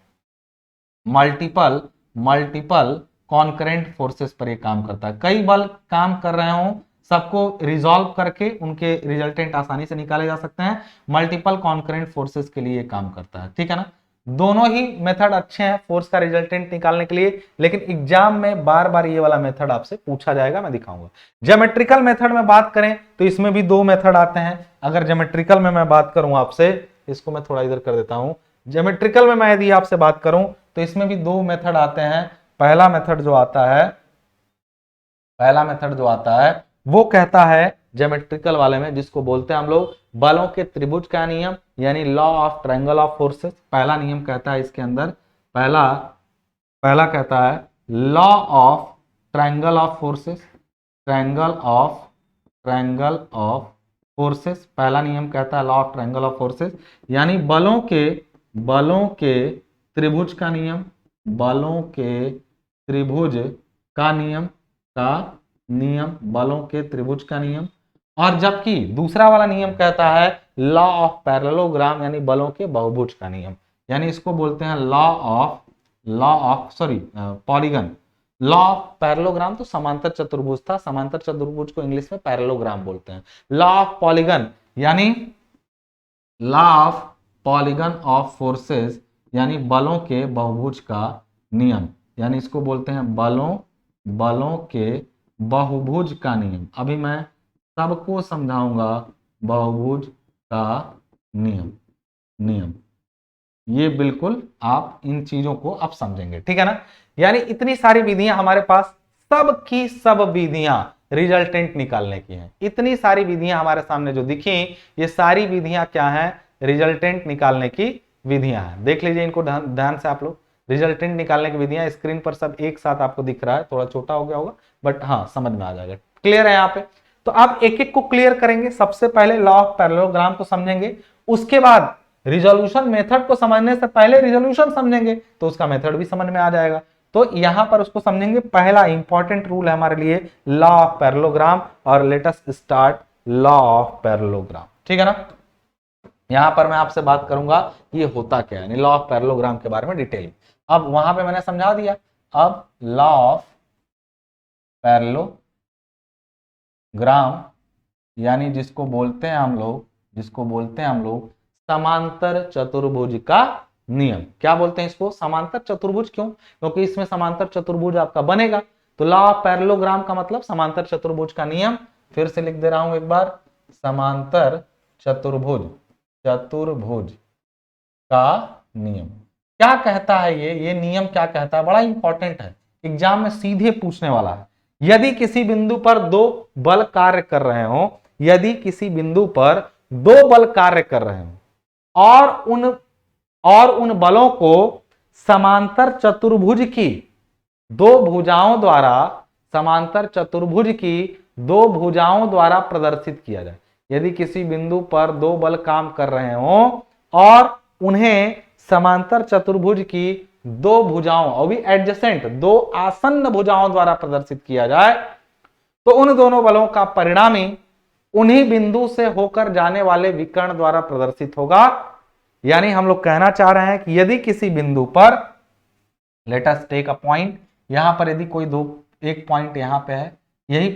मल्टीपल कॉन्करेंट फोर्सेस पर ये काम करता है। कई बल काम कर रहे हो, सबको रिजॉल्व करके उनके रिजल्टेंट आसानी से निकाले जा सकते हैं। मल्टीपल कॉन्करेंट फोर्सेस के लिए काम करता है, ठीक है ना। दोनों ही मेथड अच्छे हैं फोर्स का रिजल्टेंट निकालने के लिए, लेकिन एग्जाम में बार बार ये वाला मेथड आपसे पूछा जाएगा, मैं दिखाऊंगा। ज्योमेट्रिकल मेथड में बात करें तो इसमें भी दो मेथड आते हैं। अगर ज्योमेट्रिकल में मैं बात करूं आपसे, इसको मैं थोड़ा इधर कर देता हूं। ज्योमेट्रिकल में मैं यदि आपसे बात करूं तो इसमें भी दो मेथड आते हैं। पहला मेथड जो आता है वो कहता है ज्योमेट्रिकल वाले में, जिसको बोलते हैं हम लोग बलों के त्रिभुज का नियम यानी law of triangle of forces. पहला नियम कहता है इसके अंदर, पहला कहता है law of triangle of forces, triangle of forces. पहला नियम कहता है law of triangle of forces यानी बलों के त्रिभुज का नियम, बलों के त्रिभुज का नियम, बलों के त्रिभुज का नियम। और जबकि दूसरा वाला नियम कहता है लॉ ऑफ पैरेललोग्राम यानी बलों के बहुभुज का नियम, यानी इसको बोलते हैं पॉलीगन। लॉ ऑफ पैरेललोग्राम तो समांतर चतुर्भुज था, समांतर चतुर्भुज को इंग्लिश में पैरेललोग्राम बोलते हैं। लॉ ऑफ पॉलीगन यानी law of polygon of forces यानी बलों के बहुभुज का नियम, यानी इसको बोलते हैं बलों के बहुभुज का नियम। अभी मैं सबको समझाऊंगा बहुभुज का नियम। ये बिल्कुल आप इन चीजों को अब समझेंगे, ठीक है ना। यानी इतनी सारी विधियां हमारे पास, सब की सब विधियां रिजल्टेंट निकालने की हैं। इतनी सारी विधियां हमारे सामने जो दिखी, ये सारी विधियां क्या हैं, रिजल्टेंट निकालने की विधियां हैं। देख लीजिए इनको ध्यान से आप लोग। रिजल्टेंट निकालने की विधियां स्क्रीन पर सब एक साथ आपको दिख रहा है, थोड़ा छोटा हो गया होगा बट हाँ समझ में आ जाएगा। क्लियर है यहाँ पे? तो अब एक एक को क्लियर करेंगे। सबसे पहले लॉ ऑफ पैरेललोग्राम को समझेंगे, उसके बाद रिजोल्यूशन मेथड को समझने से पहले रिजोल्यूशन समझेंगे तो उसका मेथड भी समझ में आ जाएगा। तो यहां पर उसको समझेंगे। पहला इंपॉर्टेंट रूल है हमारे लिए लॉ ऑफ पैरेललोग्राम, और let us start law of parallelogram. ठीक है ना? यहां पर मैं आपसे बात करूंगा ये होता क्या है, यानी लॉ ऑफ पैरेललोग्राम के बारे में डिटेल। अब वहां पे मैंने समझा दिया। अब लॉ ऑफ पैरेललोग्राम यानी जिसको बोलते हैं हम लोग समांतर चतुर्भुज का नियम। क्या बोलते हैं इसको? समांतर चतुर्भुज। क्यों? क्योंकि इसमें समांतर चतुर्भुज आपका बनेगा। तो लॉ ऑफ पैरेललोग्राम का मतलब समांतर चतुर्भुज का नियम। फिर से लिख दे रहा हूं एक बार, समांतर चतुर्भुज का नियम क्या कहता है? ये नियम क्या कहता है? बड़ा इंपॉर्टेंट है, एग्जाम में सीधे पूछने वाला है। यदि किसी बिंदु पर दो बल कार्य कर रहे हो, यदि किसी बिंदु पर दो बल कार्य कर रहे हो और उन बलों को समांतर चतुर्भुज की दो भुजाओं द्वारा प्रदर्शित किया जाए। यदि किसी बिंदु पर दो बल काम कर रहे हो और उन्हें समांतर चतुर्भुज की दो भुजाओं, और भी एडजेसेंट, दो आसन्न भुजाओं द्वारा प्रदर्शित किया जाए, तो उन दोनों बलों का परिणामी उन्हीं बिंदु से होकर जाने वाले विकर्ण द्वारा प्रदर्शित होगा। यानी हम लोग कहना चाह रहे हैं कि यदि किसी बिंदु पर, let us take a point, यहां पर यदि कोई एक पॉइंट यहां पे है, यही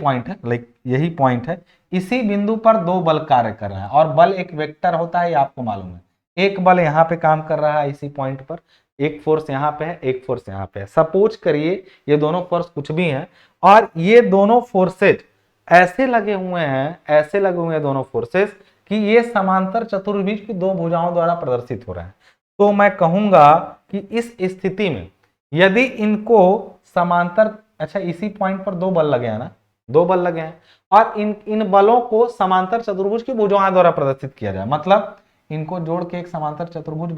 पॉइंट है, इसी बिंदु पर दो बल कार्य कर रहे हैं, और बल एक वेक्टर होता है, ये आपको मालूम है। एक बल यहां पे काम कर रहा है इसी पॉइंट पर, एक फोर्स यहां पे है, एक फोर्स यहां पे है। सपोज करिए ये दोनों फोर्स कुछ भी हैं, और ये दोनों फोर्सेज ऐसे लगे हुए हैं दोनों फोर्सेस कि ये समांतर चतुर्भुज की दो भुजाओं द्वारा प्रदर्शित हो रहे हैं। तो मैं कहूंगा कि इस स्थिति में यदि इनको समांतर, अच्छा इसी पॉइंट पर दो बल लगे हैं ना, दो बल लगे हैं, और इन बलों को समांतर चतुर्भुज की भुजाओं द्वारा प्रदर्शित किया जाए, मतलब इनको जोड़ के एक समांतर चतुर्भुज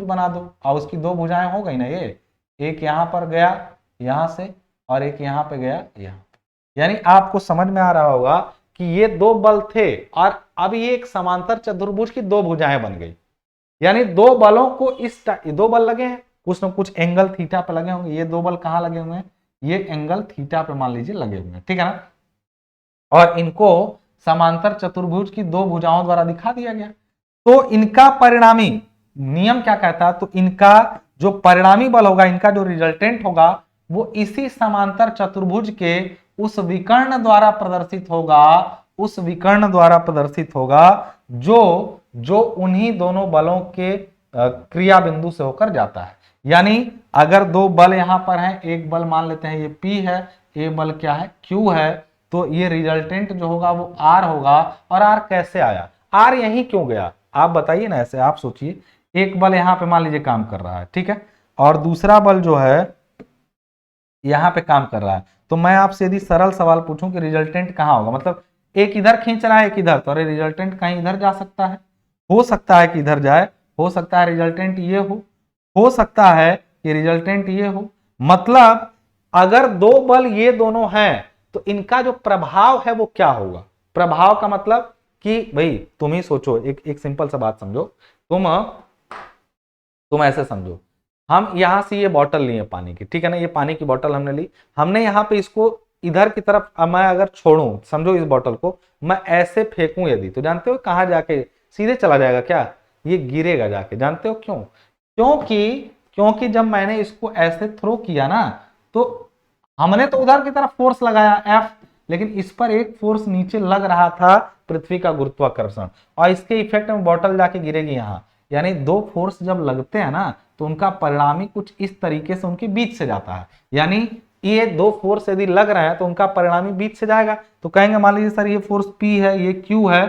बना दो, और उसकी दो भुजाएं हो गई ना, ये एक यहां पर गया यहां से, और एक यहां पे गया यहां। यानी आपको समझ में आ रहा होगा कि ये दो बल थे और अब ये एक समांतर चतुर्भुज की दो भुजाएं बन गई। यानी दो बलों को दो बल लगे हैं, कुछ न कुछ एंगल थीटा पे लगे होंगे। ये दो बल कहां लगे हुए हैं? ये एंगल थीटा पे मान लीजिए लगे हुए हैं, ठीक है ना? और इनको समांतर चतुर्भुज की दो भुजाओं द्वारा दिखा दिया गया। तो इनका परिणामी नियम क्या कहता है? तो इनका जो परिणामी बल होगा, इनका जो रिजल्टेंट होगा, वो इसी समांतर चतुर्भुज के उस विकर्ण द्वारा प्रदर्शित होगा जो उन्हीं दोनों बलों के क्रिया बिंदु से होकर जाता है। यानी अगर दो बल यहां पर हैं, एक बल मान लेते हैं ये P है, एक बल क्या है? Q है, तो ये रिजल्टेंट जो होगा वो R होगा। और R कैसे आया? R यहीं क्यों गया? आप बताइए ना, ऐसे आप सोचिए, एक बल यहां पे मान लीजिए काम कर रहा है, ठीक है, और दूसरा बल जो है यहां पे काम कर रहा है। तो मैं आपसे यदि सरल सवाल पूछूं कि रिजल्टेंट कहां होगा, मतलब एक इधर खींच रहा है एक इधर, तो अरे रिजल्टेंट कहीं इधर जा सकता है, हो सकता है कि इधर जाए, हो सकता है रिजल्टेंट ये हो सकता है कि रिजल्टेंट ये हो। मतलब अगर दो बल ये दोनों हैं तो इनका जो प्रभाव है वो क्या होगा? प्रभाव का मतलब कि भाई तुम ही सोचो, एक सिंपल सा बात समझो, तुम ऐसे समझो, हम यहां से ये बॉटल लिए पानी की, ठीक है ना, ये पानी की बॉटल हमने ली, हमने यहाँ पे इसको इधर की तरफ, मैं अगर छोड़ूं, समझो इस बॉटल को मैं ऐसे फेंकूं यदि, तो जानते हो कहां जाके सीधे चला जाएगा? क्या ये गिरेगा जाके? जानते हो क्यों? क्योंकि जब मैंने इसको ऐसे थ्रो किया ना, तो हमने तो उधर की तरफ फोर्स लगाया F, लेकिन इस पर एक फोर्स नीचे लग रहा था, पृथ्वी का गुरुत्वाकर्षण, और इसके इफेक्ट में बॉटल जाके गिरेगी यहाँ। यानी दो फोर्स जब लगते हैं ना, तो उनका परिणामी कुछ इस तरीके से उनके बीच से जाता है। यानी ये दो फोर्स यदि लग रहा है तो उनका परिणामी बीच से जाएगा। तो कहेंगे मान लीजिए सर ये फोर्स P है, ये Q है,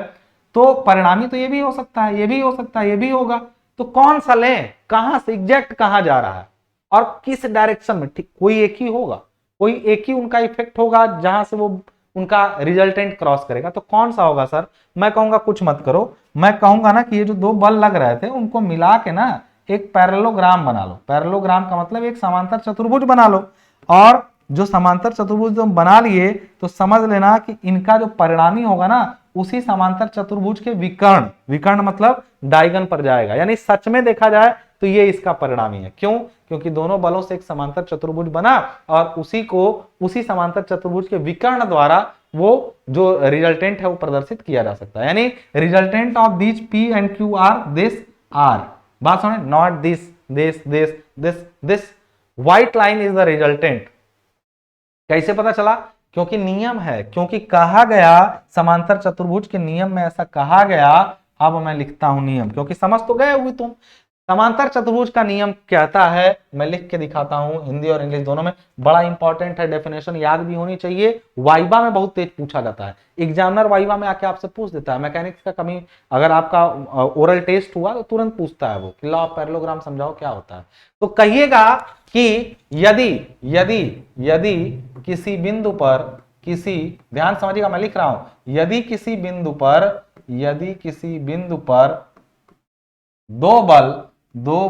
तो परिणामी तो ये भी हो सकता है, ये भी हो सकता है, ये भी होगा। तो कौन सा लें? कहां से एग्जैक्ट कहां जा रहा है और किस डायरेक्शन में? ठीक, कोई एक ही होगा, कोई एक ही उनका इफेक्ट होगा जहां से वो उनका रिजल्टेंट क्रॉस करेगा। तो कौन सा होगा सर? मैं कहूंगा कुछ मत करो, मैं कहूंगा ना कि ये जो दो बल लग रहे थे उनको मिला के ना एक पैरेललोग्राम बना लो। पैरेललोग्राम का मतलब एक समांतर चतुर्भुज बना लो, और जो समांतर चतुर्भुज तुम बना लिए तो समझ लेना कि इनका जो परिणामी होगा ना उसी समांतर चतुर्भुज के विकर्ण, विकर्ण मतलब डायगन पर जाएगा। यानी सच में देखा जाए तो ये इसका परिणामी है। क्यों? क्योंकि दोनों बलों से एक समांतर चतुर्भुज बना और उसी को उसी समांतर चतुर्भुज के विकर्ण द्वारा वो जो रिजल्टेंट है वो प्रदर्शित किया जा सकता है। यानी resultant of this P and Q are this R. बात सुने, not this this this this this. White line is the resultant. कैसे पता चला? क्योंकि नियम है, क्योंकि कहा गया समांतर चतुर्भुज के नियम में ऐसा कहा गया। अब मैं लिखता हूं नियम, क्योंकि समझ तो गए हुए तुम। समांतर चतुर्भुज का नियम कहता है, मैं लिख के दिखाता हूं हिंदी और इंग्लिश दोनों में, बड़ा इंपॉर्टेंट है, डेफिनेशन याद भी होनी चाहिए। वाइवा में बहुत तेज पूछा जाता है, एग्जामिनर वाइवा में आके आपसे पूछ देता है। मैकेनिक्स का कमी, अगर आपका ओरल टेस्ट हुआ तो तुरंत पूछता है वो कि लॉ ऑफ पैरेललोग्राम समझाओ क्या होता है। तो कहिएगा कि यदि यदि यदि किसी बिंदु पर, किसी, ध्यान समझिएगा मैं लिख रहा हूं, यदि किसी बिंदु पर दो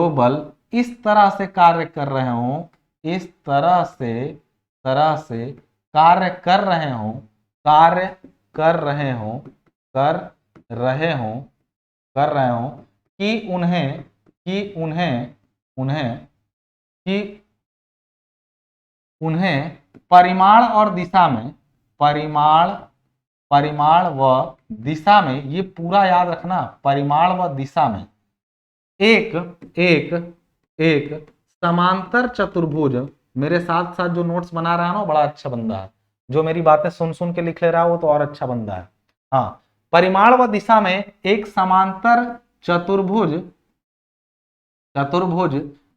बल इस तरह से कार्य कर रहे हो, इस तरह से कार्य कर रहे हो कि उन्हें परिमाण और दिशा में, परिमाण व दिशा में, ये पूरा याद रखना, परिमाण व दिशा में एक समांतर चतुर्भुज। मेरे साथ साथ जो नोट्स बना रहा है ना बड़ा अच्छा बंदा है, जो मेरी बातें सुन सुन के लिख ले रहा है वो तो और अच्छा बंदा है। हाँ, परिमाण व दिशा में एक समांतर चतुर्भुज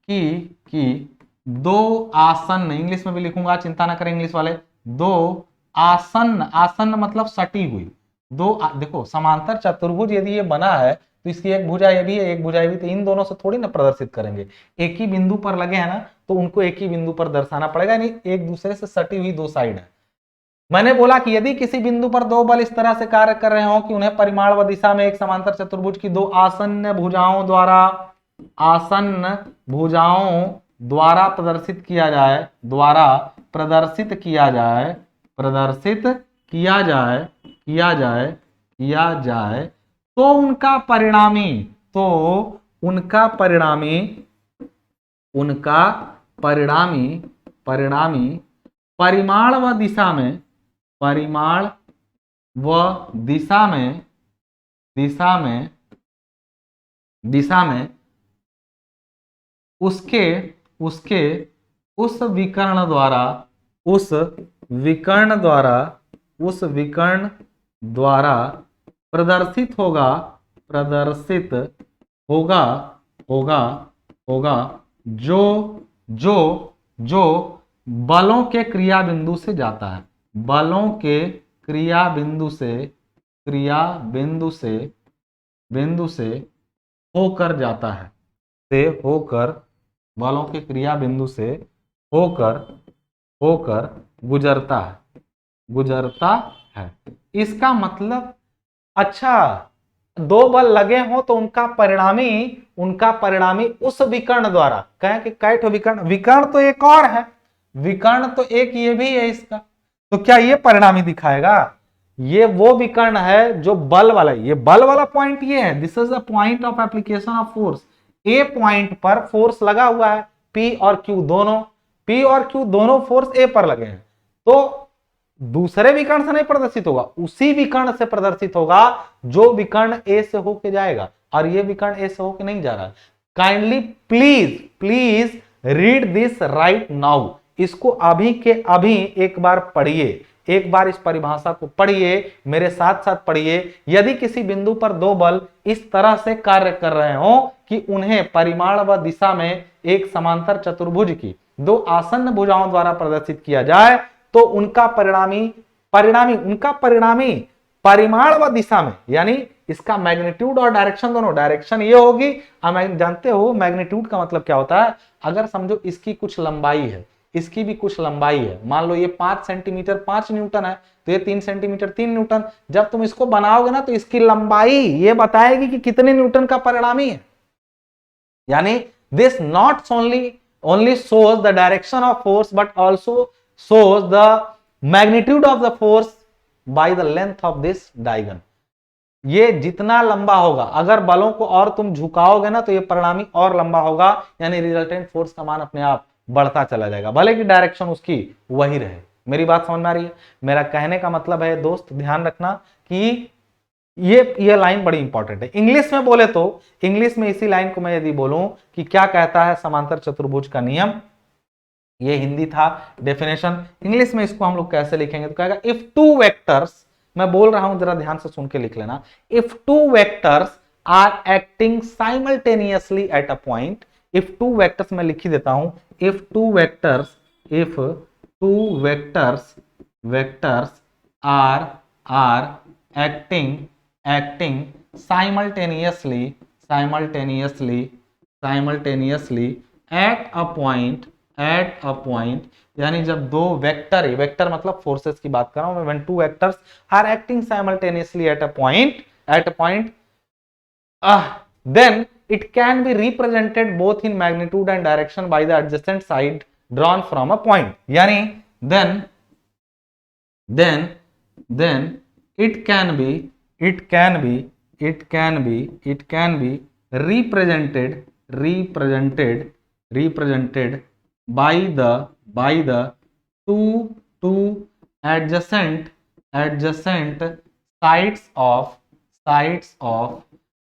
की दो आसन्न, इंग्लिश में भी लिखूंगा चिंता ना करें इंग्लिश वाले, दो आसन्न मतलब सटी हुई देखो समांतर चतुर्भुज यदि ये बना है तो इसकी एक भुजा ये भी है, एक भुजा ये भी, तो इन दोनों से थोड़ी ना प्रदर्शित करेंगे। एक ही बिंदु पर लगे हैं ना तो उनको एक ही बिंदु पर दर्शाना पड़ेगा, यानी एक दूसरे से सटी हुई दो साइड है। मैंने बोला कि यदि किसी बिंदु पर दो बल इस तरह से कार्य कर रहे हो कि उन्हें परिमाण व दिशा में एक समांतर चतुर्भुज की दो आसन्न भुजाओं द्वारा प्रदर्शित किया जाए तो उनका परिणामी परिमाण व दिशा में उसके उस विकर्ण द्वारा प्रदर्शित होगा जो बलों के क्रिया बिंदु से जाता है, बलों के क्रिया बिंदु से होकर जाता है, बलों के क्रिया बिंदु से होकर गुजरता है। इसका मतलब, अच्छा, दो बल लगे हो तो उनका परिणामी उस विकर्ण द्वारा, कहें कि कैठ विकर्ण तो एक और है, विकर्ण तो एक ये भी है इसका, तो क्या ये परिणामी दिखाएगा? ये वो विकर्ण है जो बल वाला, ये बल वाला पॉइंट ये है, this is the point of application of force. A point पर फोर्स लगा हुआ है, P और Q दोनों फोर्स ए पर लगे हैं, तो दूसरे विकर्ण से नहीं प्रदर्शित होगा, उसी विकर्ण से प्रदर्शित होगा जो विकर्ण ए से होके जाएगा, और ये विकर्ण ए से होके नहीं जा रहा है। Kindly please read this right now, इसको अभी के अभी एक बार पढ़िए, एक बार इस परिभाषा को पढ़िए, मेरे साथ साथ पढ़िए। यदि किसी बिंदु पर दो बल इस तरह से कार्य कर रहे हो कि उन्हें परिमाण व दिशा में एक समांतर चतुर्भुज की दो आसन्न भुजाओं द्वारा प्रदर्शित किया जाए तो उनका परिणामी परिमाण व दिशा में, यानी इसका मैग्नीट्यूड और डायरेक्शन दोनों, डायरेक्शन ये होगी, जानते हो मैग्नीट्यूड का मतलब क्या होता है? अगर समझो इसकी कुछ लंबाई है इसकी भी कुछ लंबाई है। मान लो ये 5 सेंटीमीटर 5 न्यूटन है, तो ये 3 सेंटीमीटर 3 न्यूटन। जब तुम इसको बनाओगे ना तो इसकी लंबाई ये बताएगी कि कितने न्यूटन का परिणामी है। यानी this not only shows the direction of force but also shows the magnitude of the force by the length of this diagonal। ये जितना लंबा होगा, अगर बलों को और तुम झुकाओगे ना तो ये परिणामी और लंबा होगा, यानी रिजल्टेंट फोर्स का मान अपने आप बढ़ता चला जाएगा, भले की डायरेक्शन उसकी वही रहे। मेरी बात समझ में आ रही है? मेरा कहने का मतलब है दोस्त, ध्यान रखना कि ये लाइन बड़ी इंपॉर्टेंट है। इंग्लिश में बोले तो, इंग्लिश में इसी लाइन को मैं यदि बोलूं कि क्या कहता है समांतर चतुर्भुज का नियम, ये हिंदी था डेफिनेशन, इंग्लिश में इसको हम लोग कैसे लिखेंगे तो कहेगा इफ टू वेक्टर्स, मैं बोल रहा हूं जरा ध्यान से सुन के लिख लेना, if two vectors are acting simultaneously at a point, if two vectors मैं लिख ही देता हूं, if two vectors are acting simultaneously at a point, यानी जब दो वेक्टर, वेक्टर मतलब फोर्सेस की बात कर रहा हूं मैं, when two vectors are acting simultaneously at a point, then it can be represented both in magnitude and direction by the adjacent side drawn from a point। यानी then it can be represented by the two adjacent sides of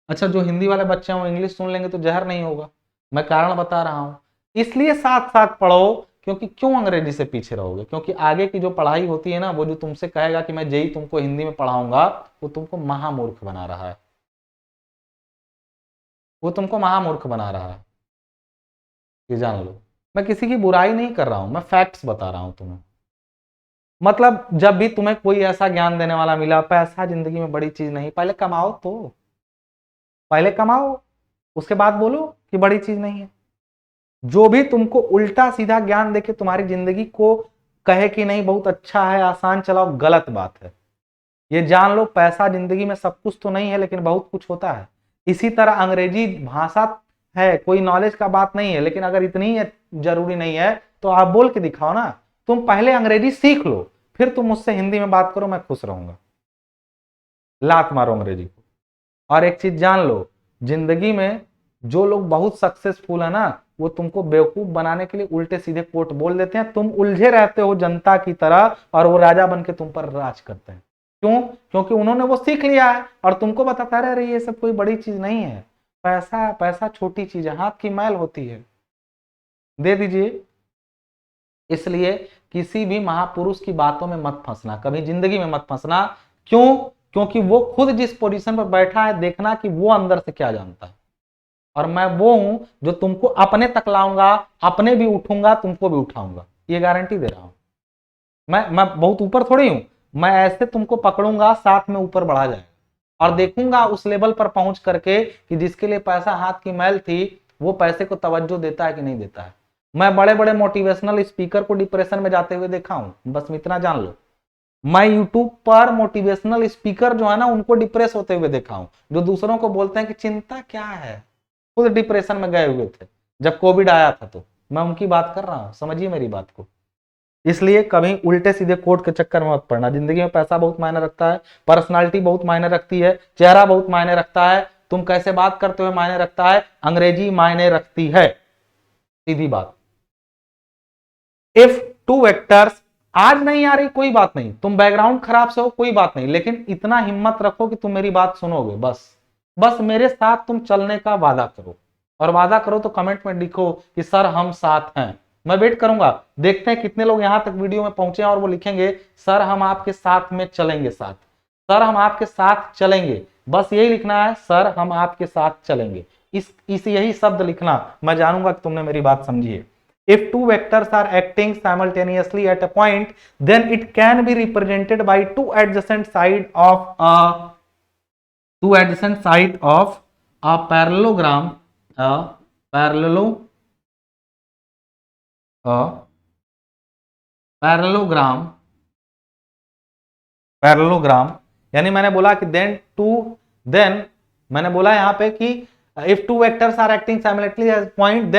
अच्छा, जो हिंदी वाले बच्चे हैं वो English सुन लेंगे तो जहर नहीं होगा, मैं कारण बता रहा हूं। इसलिए साथ साथ पढ़ो, क्योंकि क्यों अंग्रेजी से पीछे रहोगे, क्योंकि आगे की जो पढ़ाई होती है ना, वो जो तुमसे कहेगा कि मैं जेई तुमको हिंदी में पढ़ाऊंगा, वो तुमको महामूर्ख बना रहा है, ये जान लो। मैं किसी की बुराई नहीं कर रहा हूं, मैं फैक्ट्स बता रहा हूं तुम्हें। मतलब जब भी तुम्हें कोई ऐसा ज्ञान देने वाला मिला, पैसा जिंदगी में बड़ी चीज नहीं, पहले कमाओ, उसके बाद बोलो कि बड़ी चीज नहीं है। जो भी तुमको उल्टा सीधा ज्ञान देके तुम्हारी जिंदगी को कहे कि नहीं बहुत अच्छा है, आसान चलाओ, गलत बात है। ये जान लो, पैसा जिंदगी में सब कुछ तो नहीं है, लेकिन बहुत कुछ होता है। इसी तरह अंग्रेजी भाषा है, कोई नॉलेज का बात नहीं है, लेकिन अगर इतनी जरूरी नहीं है तो आप बोल के दिखाओ ना। तुम पहले अंग्रेजी सीख लो, फिर तुम मुझसे हिंदी में बात करो, मैं खुश रहूंगा। लात मारो अंग्रेजी को। और एक चीज जान लो, जिंदगी में जो लोग बहुत सक्सेसफुल है ना, वो तुमको बेवकूफ बनाने के लिए उल्टे सीधे कोट बोल देते हैं, तुम उलझे रहते हो जनता की तरह, और वो राजा बन के तुम पर राज करते हैं। क्यों? क्योंकि उन्होंने वो सीख लिया है और तुमको बताता रहे ये सब कोई बड़ी चीज नहीं है, पैसा छोटी चीज है, हाथ की मैल होती है, दे दीजिए। इसलिए किसी भी महापुरुष की बातों में मत फंसना, कभी जिंदगी में मत फंसना। क्यों? क्योंकि वो खुद जिस पोजीशन पर बैठा है, देखना कि वो अंदर से क्या जानता है, और मैं वो हूं जो तुमको अपने तक लाऊंगा, अपने भी उठूंगा, तुमको भी उठाऊंगा, ये गारंटी दे रहा हूं। मैं बहुत ऊपर थोड़ी हूं, मैं ऐसे तुमको पकड़ूंगा, साथ में ऊपर बढ़ा जाएगा, और देखूंगा उस लेवल पर पहुंच करके कि जिसके लिए पैसा हाथ की मैल थी, वो पैसे को तवज्जो देता है कि नहीं देता है। मैं बड़े बड़े मोटिवेशनल स्पीकर को डिप्रेशन में जाते हुए देखा हूं, बस इतना जान लो। मैं यूट्यूब पर मोटिवेशनल स्पीकर जो है ना, उनको डिप्रेस होते हुए देखा हूं, जो दूसरों को बोलते हैं कि चिंता क्या है, खुद डिप्रेशन में गए हुए थे जब कोविड आया था। तो मैं उनकी बात कर रहा हूं, समझिए मेरी बात को। इसलिए कभी उल्टे सीधे कोट के चक्कर में मत पड़ना। जिंदगी में पैसा बहुत मायने रखता है, पर्सनालिटी बहुत मायने रखती है, चेहरा बहुत मायने रखता है, तुम कैसे बात करते हो मायने रखता है, अंग्रेजी मायने रखती है, सीधी बात। इफ टू वेक्टर्स, आज नहीं आ रही कोई बात नहीं, तुम बैकग्राउंड खराब से हो कोई बात नहीं, लेकिन इतना हिम्मत रखो कि तुम मेरी बात सुनोगे, बस मेरे साथ तुम चलने का वादा करो, और वादा करो तो कमेंट में लिखो कि सर हम साथ हैं। मैं वेट करूंगा, देखते हैं कितने लोग यहां तक वीडियो में पहुंचे और वो लिखेंगे सर हम आपके साथ में चलेंगे, सर हम आपके साथ चलेंगे। बस यही लिखना है, सर हम आपके साथ चलेंगे, इस यही शब्द लिखना, मैं जानूंगा कि तुमने मेरी बात समझी है। If two vectors are acting simultaneously at a point, then it can be represented by two adjacent side of a parallelogram, parallelogram, parallelogram यानी मैंने बोला कि देन मैंने बोला यहां पे कि if two vectors are acting simultaneously as point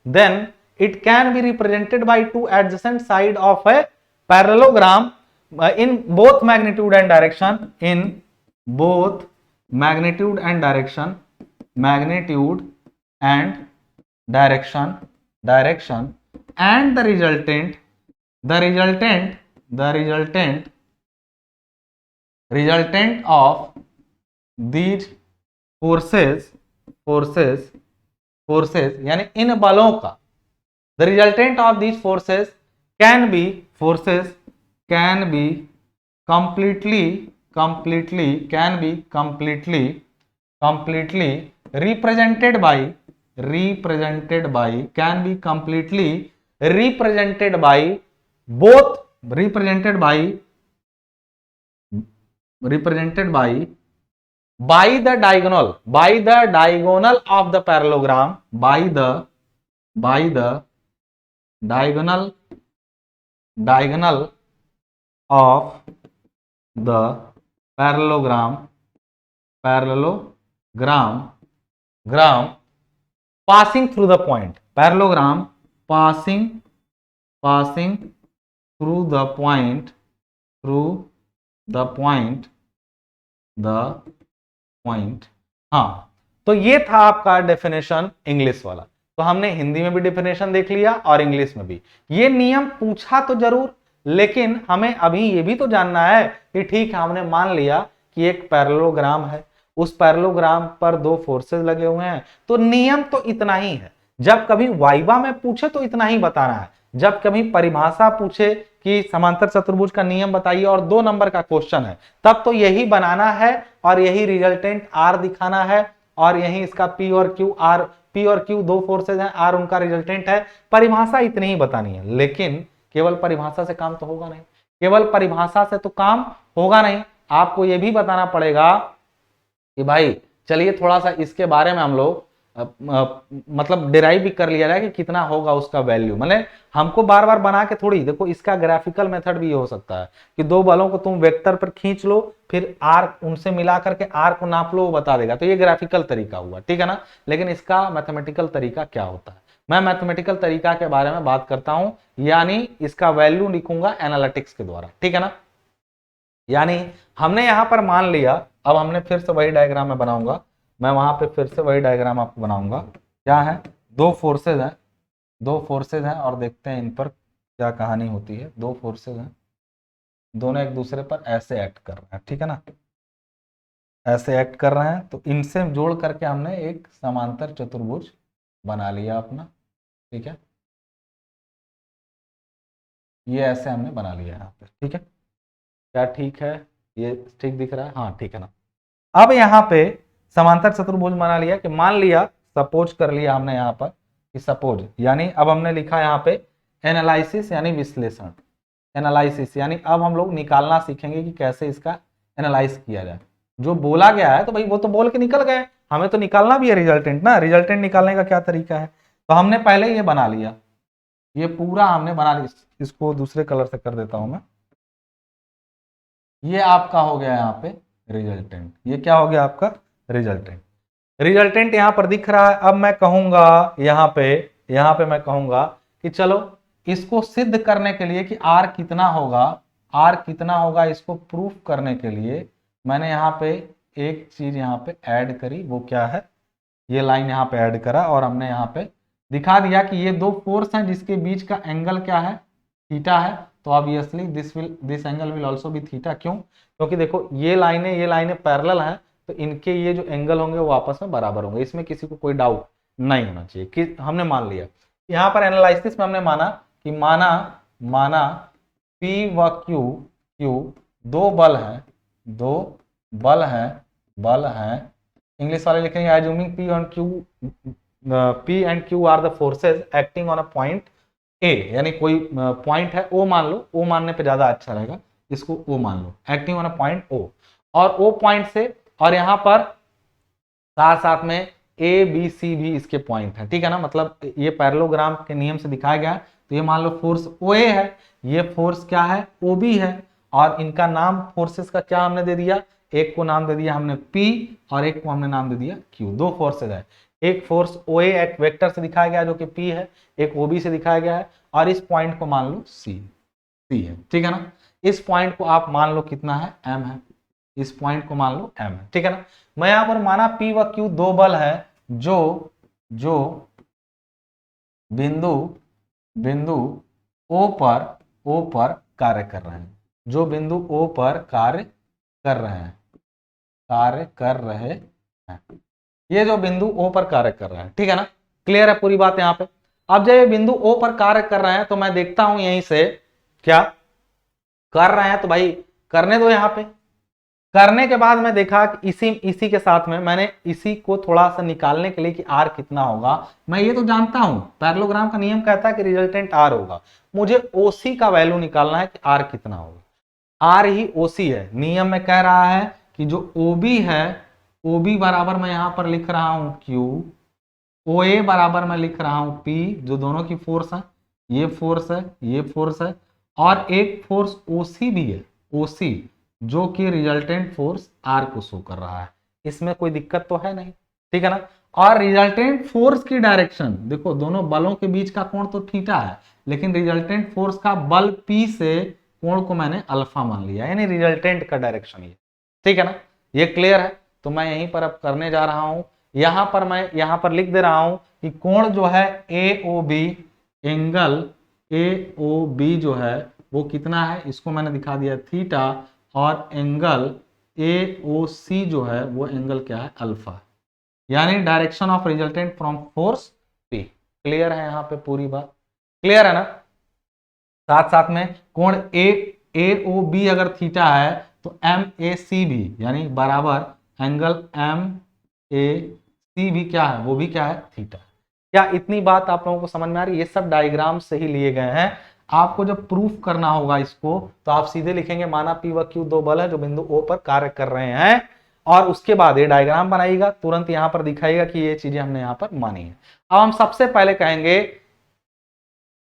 then it can be represented by two adjacent side of a parallelogram in both magnitude and direction, in both magnitude and direction, magnitude and direction, and the resultant of these forces यानी इन बलों का, the resultant of these forces can be completely represented by both by the diagonal of the parallelogram, by the diagonal of the parallelogram passing through the point, parallelogram passing through the point, हाँ। तो ये था आपका definition English वाला। तो हमने हिंदी में भी डेफिनेशन देख लिया और इंग्लिश में भी। ये नियम पूछा तो जरूर, लेकिन हमें अभी ये भी तो जानना है कि ठीक है, हमने मान लिया कि एक पैरेललोग्राम है, उस पैरेललोग्राम पर दो फोर्सेस लगे हुए हैं, तो नियम तो इतना ही है। जब कभी वाइवा में पूछे तो इतना ही बताना है, जब कभी परिभाषा पूछे कि समांतर चतुर्भुज का नियम बताइए और 2 नंबर का क्वेश्चन है, तब तो यही बनाना है और यही रिजल्टेंट आर दिखाना है और यही इसका पी और क्यू दो फोर्सेज हैं, आर उनका रिजल्टेंट है। परिभाषा इतनी ही बतानी है, लेकिन केवल परिभाषा से काम तो होगा नहीं, केवल परिभाषा से तो काम होगा नहीं, आपको यह भी बताना पड़ेगा कि भाई चलिए थोड़ा सा इसके बारे में हम लोग मतलब डिराइव भी कर लिया जाए कि कितना होगा उसका वैल्यू। मतलब हमको बार बार बना के थोड़ी, देखो इसका ग्राफिकल मेथड भी हो सकता है कि दो बलों को तुम वेक्टर पर खींच लो, फिर आर उनसे मिला करके आर को नाप लो, वो बता देगा, तो ये ग्राफिकल तरीका हुआ, ठीक है ना। लेकिन इसका मैथमेटिकल तरीका क्या होता है, मैं मैथमेटिकल तरीका के बारे में बात करता हूं, यानी इसका वैल्यू लिखूंगा एनालिटिक्स के द्वारा, ठीक है ना। यानी हमने यहां पर मान लिया, अब हमने फिर से वही डायग्राम में बनाऊंगा, मैं वहां पे फिर से वही डायग्राम आपको बनाऊंगा। क्या है, दो फोर्सेज हैं और देखते हैं इन पर क्या कहानी होती है। दो फोर्सेज हैं, दोनों एक दूसरे पर ऐसे एक्ट कर रहे हैं, ठीक है ना, ऐसे एक्ट कर रहे हैं, तो इनसे जोड़ करके हमने एक समांतर चतुर्भुज बना लिया अपना, ठीक है, ये ऐसे हमने बना लिया यहाँ पे, ठीक है। क्या ठीक है, ये ठीक दिख रहा है, हाँ ठीक है ना। अब यहाँ पे समांतर चतुर्भुज बना लिया कि मान लिया, सपोज कर लिया हमने यहाँ पर कि सपोज, यानी अब हमने लिखा यहाँ पे एनालिसिस यानी विश्लेषण, एनालिसिस यानी अब हम लोग निकालना सीखेंगे कि कैसे इसका एनालाइज किया जाए। जो बोला गया है तो भाई वो तो बोल के निकल गए, हमें तो निकालना भी है रिजल्टेंट ना, रिजल्टेंट निकालने का क्या तरीका है। तो हमने पहले ये बना लिया, ये पूरा हमने बना लिया, इसको दूसरे कलर से कर देता हूं मैं, ये आपका हो गया यहाँ पे रिजल्टेंट, ये क्या हो गया आपका रिजल्टेंट। रिजल्टेंट यहाँ पर दिख रहा है। अब मैं कहूंगा यहाँ पे मैं कहूंगा कि चलो इसको सिद्ध करने के लिए कि आर कितना होगा, इसको प्रूफ करने के लिए मैंने यहाँ पे एक चीज यहाँ पे ऐड करी, वो क्या है, ये लाइन यहाँ पे ऐड करा और हमने यहाँ पे दिखा दिया कि ये दो फोर्स हैं जिसके बीच का एंगल क्या है, थीटा है। तो obviously this angle will also be theta. क्यों, क्योंकि देखो ये लाइनें पैरेलल हैं, तो इनके ये जो एंगल होंगे वो आपस में बराबर होंगे, इसमें किसी को कोई डाउट नहीं होना चाहिए कि हमने मान लिया। यहाँ पर एनालिसिस में हमने माना P व Q दो बल हैं, इंग्लिश वाले लिखेंगे assuming P and Q are the forces acting on a point A, यानी कोई पॉइंट है O मान लो, O मानने पे ज्यादा अच्छा रहेगा, इसको O मान लो, acting on a point O, और O पॉइंट से, और यहां पर साथ में A B C भी इसके पॉइंट है, ठीक है ना। मतलब ये पैरेललोग्राम के नियम से दिखाया गया तो ये मान लो फोर्स OA है, ये फोर्स क्या है OB है, और इनका नाम फोर्सेस का क्या हमने दे दिया, एक को नाम दे दिया हमने P और एक को हमने नाम दे दिया Q। दो फोर्सेस है, एक फोर्स OA एक वेक्टर से दिखाया गया जो कि P है, एक OB से दिखाया गया है, और इस पॉइंट को मान लो C है, ठीक है ना। इस पॉइंट को आप मान लो कितना है, M है, इस पॉइंट को मान लो M है, ठीक है ना। मैं यहां पर माना P व Q दो बल है जो बिंदु O पर कार्य कर रहे हैं, जो बिंदु O पर कार्य कर रहे हैं, ये जो बिंदु O पर कार्य कर रहे हैं, ठीक है ना। क्लियर है पूरी बात यहाँ पे। अब जब ये बिंदु O पर कार्य कर रहे हैं तो मैं देखता हूं यहीं से क्या कर रहे हैं, तो भाई करने दो। यहाँ पे करने के बाद मैं देखा कि इसी के साथ में मैंने इसी को थोड़ा सा निकालने के लिए कि R कितना होगा, मैं ये तो जानता हूं पैरेललोग्राम का नियम कहता है कि रिजल्टेंट R होगा, मुझे OC का वैल्यू निकालना है कि R कितना होगा। R ही OC है, नियम में कह रहा है कि जो OB है, OB बराबर मैं यहां पर लिख रहा हूं Q, OA बराबर मैं लिख रहा हूं P, जो दोनों की फोर्स है, ये फोर्स है, ये फोर्स है, और एक फोर्स OC भी है, OC जो कि रिजल्टेंट फोर्स R को शो कर रहा है। इसमें कोई दिक्कत तो है नहीं, ठीक है ना। और रिजल्टेंट फोर्स की डायरेक्शन देखो, दोनों बलों के बीच का कोण तो थीटा है, लेकिन रिजल्टेंट फोर्स का बल P से कोण को मैंने अल्फा मान लिया, यानी रिजल्टेंट का डायरेक्शन ये, ठीक है ना। ये क्लियर है। तो मैं यहीं पर अब करने जा रहा हूं, यहां पर मैं यहां पर लिख दे रहा हूं कि कोण जो है AOB, एंगल AOB जो है वो कितना है, इसको मैंने दिखा दिया थीटा, और एंगल AOC जो है वो एंगल क्या है, अल्फा, यानी direction of resultant from force P। Clear है यहाँ पे पूरी बात, क्लियर है ना। साथ साथ में कोण AOB अगर थीटा है तो MAC भी यानी बराबर एंगल MAC भी क्या है, वो भी क्या है, थीटा। क्या इतनी बात आप लोगों को समझ में आ रही है? ये सब डायग्राम से ही लिए गए हैं। आपको जब प्रूफ करना होगा इसको तो आप सीधे लिखेंगे माना P व Q दो बल है जो बिंदु O पर कार्य कर रहे हैं, और उसके बाद ये डायग्राम बनाइएगा, तुरंत यहां पर दिखाइएगा कि ये चीजें हमने यहां पर मानी है। अब हम सबसे पहले कहेंगे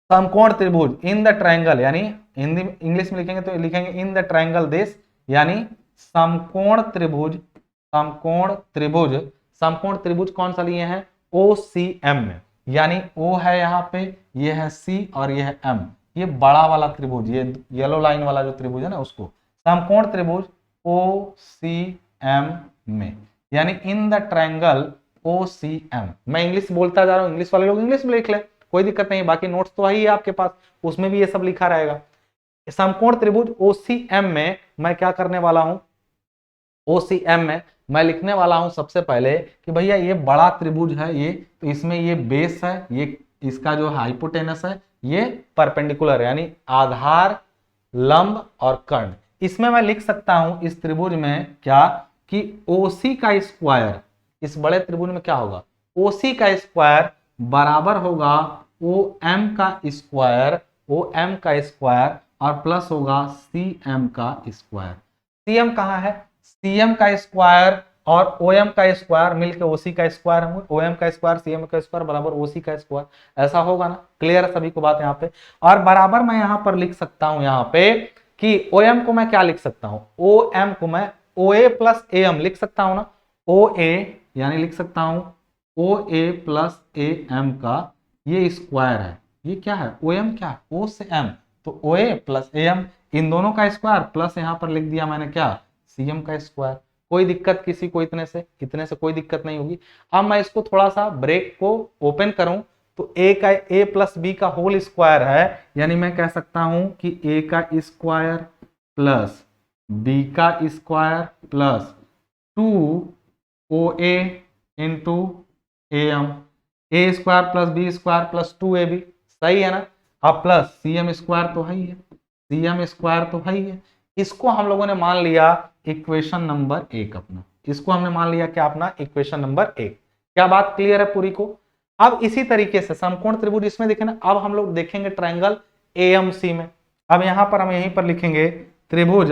समकोण त्रिभुज इन द ट्रायंगल, यानी हिंदी इंग्लिश में लिखेंगे तो लिखेंगे इन द ट्रायंगल दिस, यानी समकोण त्रिभुज, समकोण त्रिभुज कौन सा लिए हैं, OCM में, यानी O है यहाँ पे, ये है C और ये है M, ये बड़ा वाला त्रिभुज, ये येलो लाइन वाला जो त्रिभुज है ना उसको समकोण त्रिभुज OCM में, यानी इन द ट्रायंगल OCM। मैं इंग्लिश बोलता जा रहा हूं, इंग्लिश वाले लोग इंग्लिश में लिख ले, कोई दिक्कत नहीं, बाकी नोट्स तो वही है आपके पास, उसमें भी ये सब लिखा रहेगा। समकोण त्रिभुज OCM में मैं क्या करने वाला हूं, OCM में मैं लिखने वाला हूं सबसे पहले कि भैया ये बड़ा त्रिभुज है ये, तो इसमें ये बेस है, ये इसका जो हाइपोटेनस है ये परपेंडिकुलर यानी आधार, लंब और कर्ण। इसमें मैं लिख सकता हूं इस त्रिभुज में क्या कि OC का स्क्वायर, इस बड़े त्रिभुज में क्या होगा, OC का स्क्वायर बराबर होगा OM का स्क्वायर, और प्लस होगा CM का स्क्वायर। CM कहाँ है, CM का स्क्वायर और OM का स्क्वायर मिलकर OC का स्क्वायर होंगे, OM का स्क्वायर CM का स्क्वायर बराबर OC का स्क्वायर, ऐसा होगा ना। क्लियर है सभी को बात यहाँ पे। और बराबर मैं यहाँ पर लिख सकता हूँ यहाँ पे कि OM को मैं क्या लिख सकता हूँ, OM को मैं OA प्लस AM लिख सकता हूँ ना, OA यानी लिख सकता हूँ OA प्लस AM का ये स्क्वायर है, ये क्या है OM, क्या है O से M, तो OA प्लस AM इन दोनों का स्क्वायर प्लस यहाँ पर लिख दिया मैंने क्या CM का स्क्वायर। कोई दिक्कत किसी को इतने से कोई दिक्कत नहीं होगी। अब मैं इसको थोड़ा सा ब्रेक को ओपन करूं तो A प्लस B का होल स्क्वायर है, यानी मैं कह सकता हूं कि A का स्क्वायर प्लस B का square plus 2OA into AM, A square plus B square plus 2AB, सही है ना। अब प्लस CM स्क्वायर तो है ही है, CM स्क्वायर तो है ही है। इसको हम लोगों ने मान लिया इक्वेशन नंबर 1 अपना, इसको हमने मान लिया क्या अपना इक्वेशन नंबर 1। क्या बात क्लियर है पूरी को। अब इसी तरीके से समकोण त्रिभुज इसमें देखें ना, अब हम लोग देखेंगे ट्रायंगल AMC में। अब यहां पर हम यहीं पर लिखेंगे त्रिभुज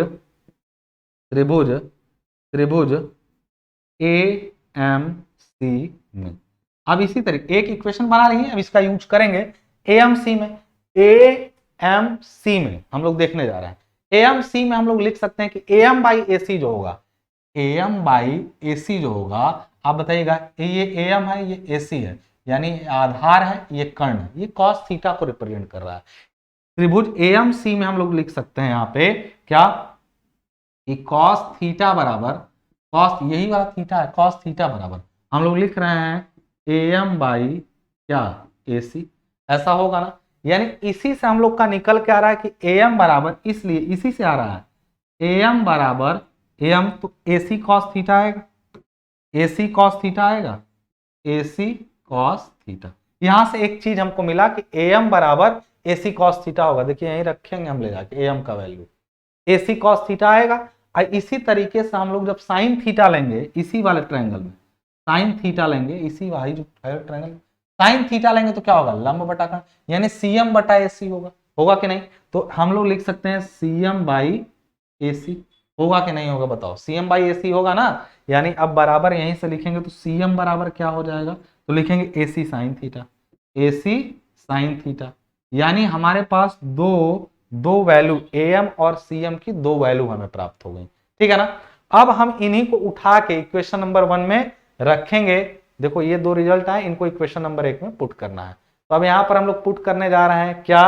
AMC में। अब इसी तरीके एक इक्वेशन बना रही है, अब इसका यूज करेंगे AMC में। ए एम सी में हम लोग देखने जा रहे हैं। ए एम सी में हम लोग लिख सकते हैं कि ए एम बाई ए सी जो होगा, ए एम बाई ए सी जो होगा, आप बताइएगा ये ए एम है, ये ए सी है, यानी आधार है, ये कर्ण है, ये कॉस थीटा को रिप्रेजेंट कर रहा है। त्रिभुज ए एम सी में हम लोग लिख सकते हैं यहाँ पे क्या, कि कॉस थीटा बराबर, कॉस यही वाला थीटा है, कॉस थीटा बराबर हम लोग लिख रहे हैं ए एम बाई क्या ए सी, ऐसा होगा ना। यानी इसी से हम लोग का निकल के आ रहा है कि ए एम बराबर, इसलिए इसी से आ रहा है ए एम बराबर ए एम, तो ए सी कॉस थीटा आएगा, ए सी कॉस थीटा आएगा, ए सी कॉस थीटा। यहां से एक चीज हमको मिला कि ए एम बराबर ए सी कॉस थीटा होगा। देखिए यहीं रखेंगे हम ले जाके ए एम का वैल्यू, ए सी कॉस थीटा आएगा। और इसी तरीके से हम लोग जब साइन थीटा लेंगे इसी वाले ट्रायंगल में, साइन थीटा लेंगे इसी वाली जो ट्रायंगल, साइन थीटा लेंगे तो क्या होगा, लंब बटा कर्ण, यानी सीएम बटा एसी होगा, होगा कि नहीं। तो हम लोग लिख सकते हैं सीएम बाई एसी, होगा कि नहीं होगा बताओ, सीएम बाई एसी होगा ना। यानी अब बराबर यहीं से लिखेंगे तो सीएम बराबर क्या हो जाएगा, तो लिखेंगे AC sine theta, AC sine theta. यानी हमारे पास दो वैल्यू एम और सीएम की दो वैल्यू हमें प्राप्त हो गई, ठीक है ना। अब हम इन्हीं को उठा के इक्वेशन नंबर 1 में रखेंगे। देखो ये दो रिजल्ट आए, इनको इक्वेशन नंबर 1 में पुट करना है। तो अब यहां पर हम लोग पुट करने जा रहे हैं क्या,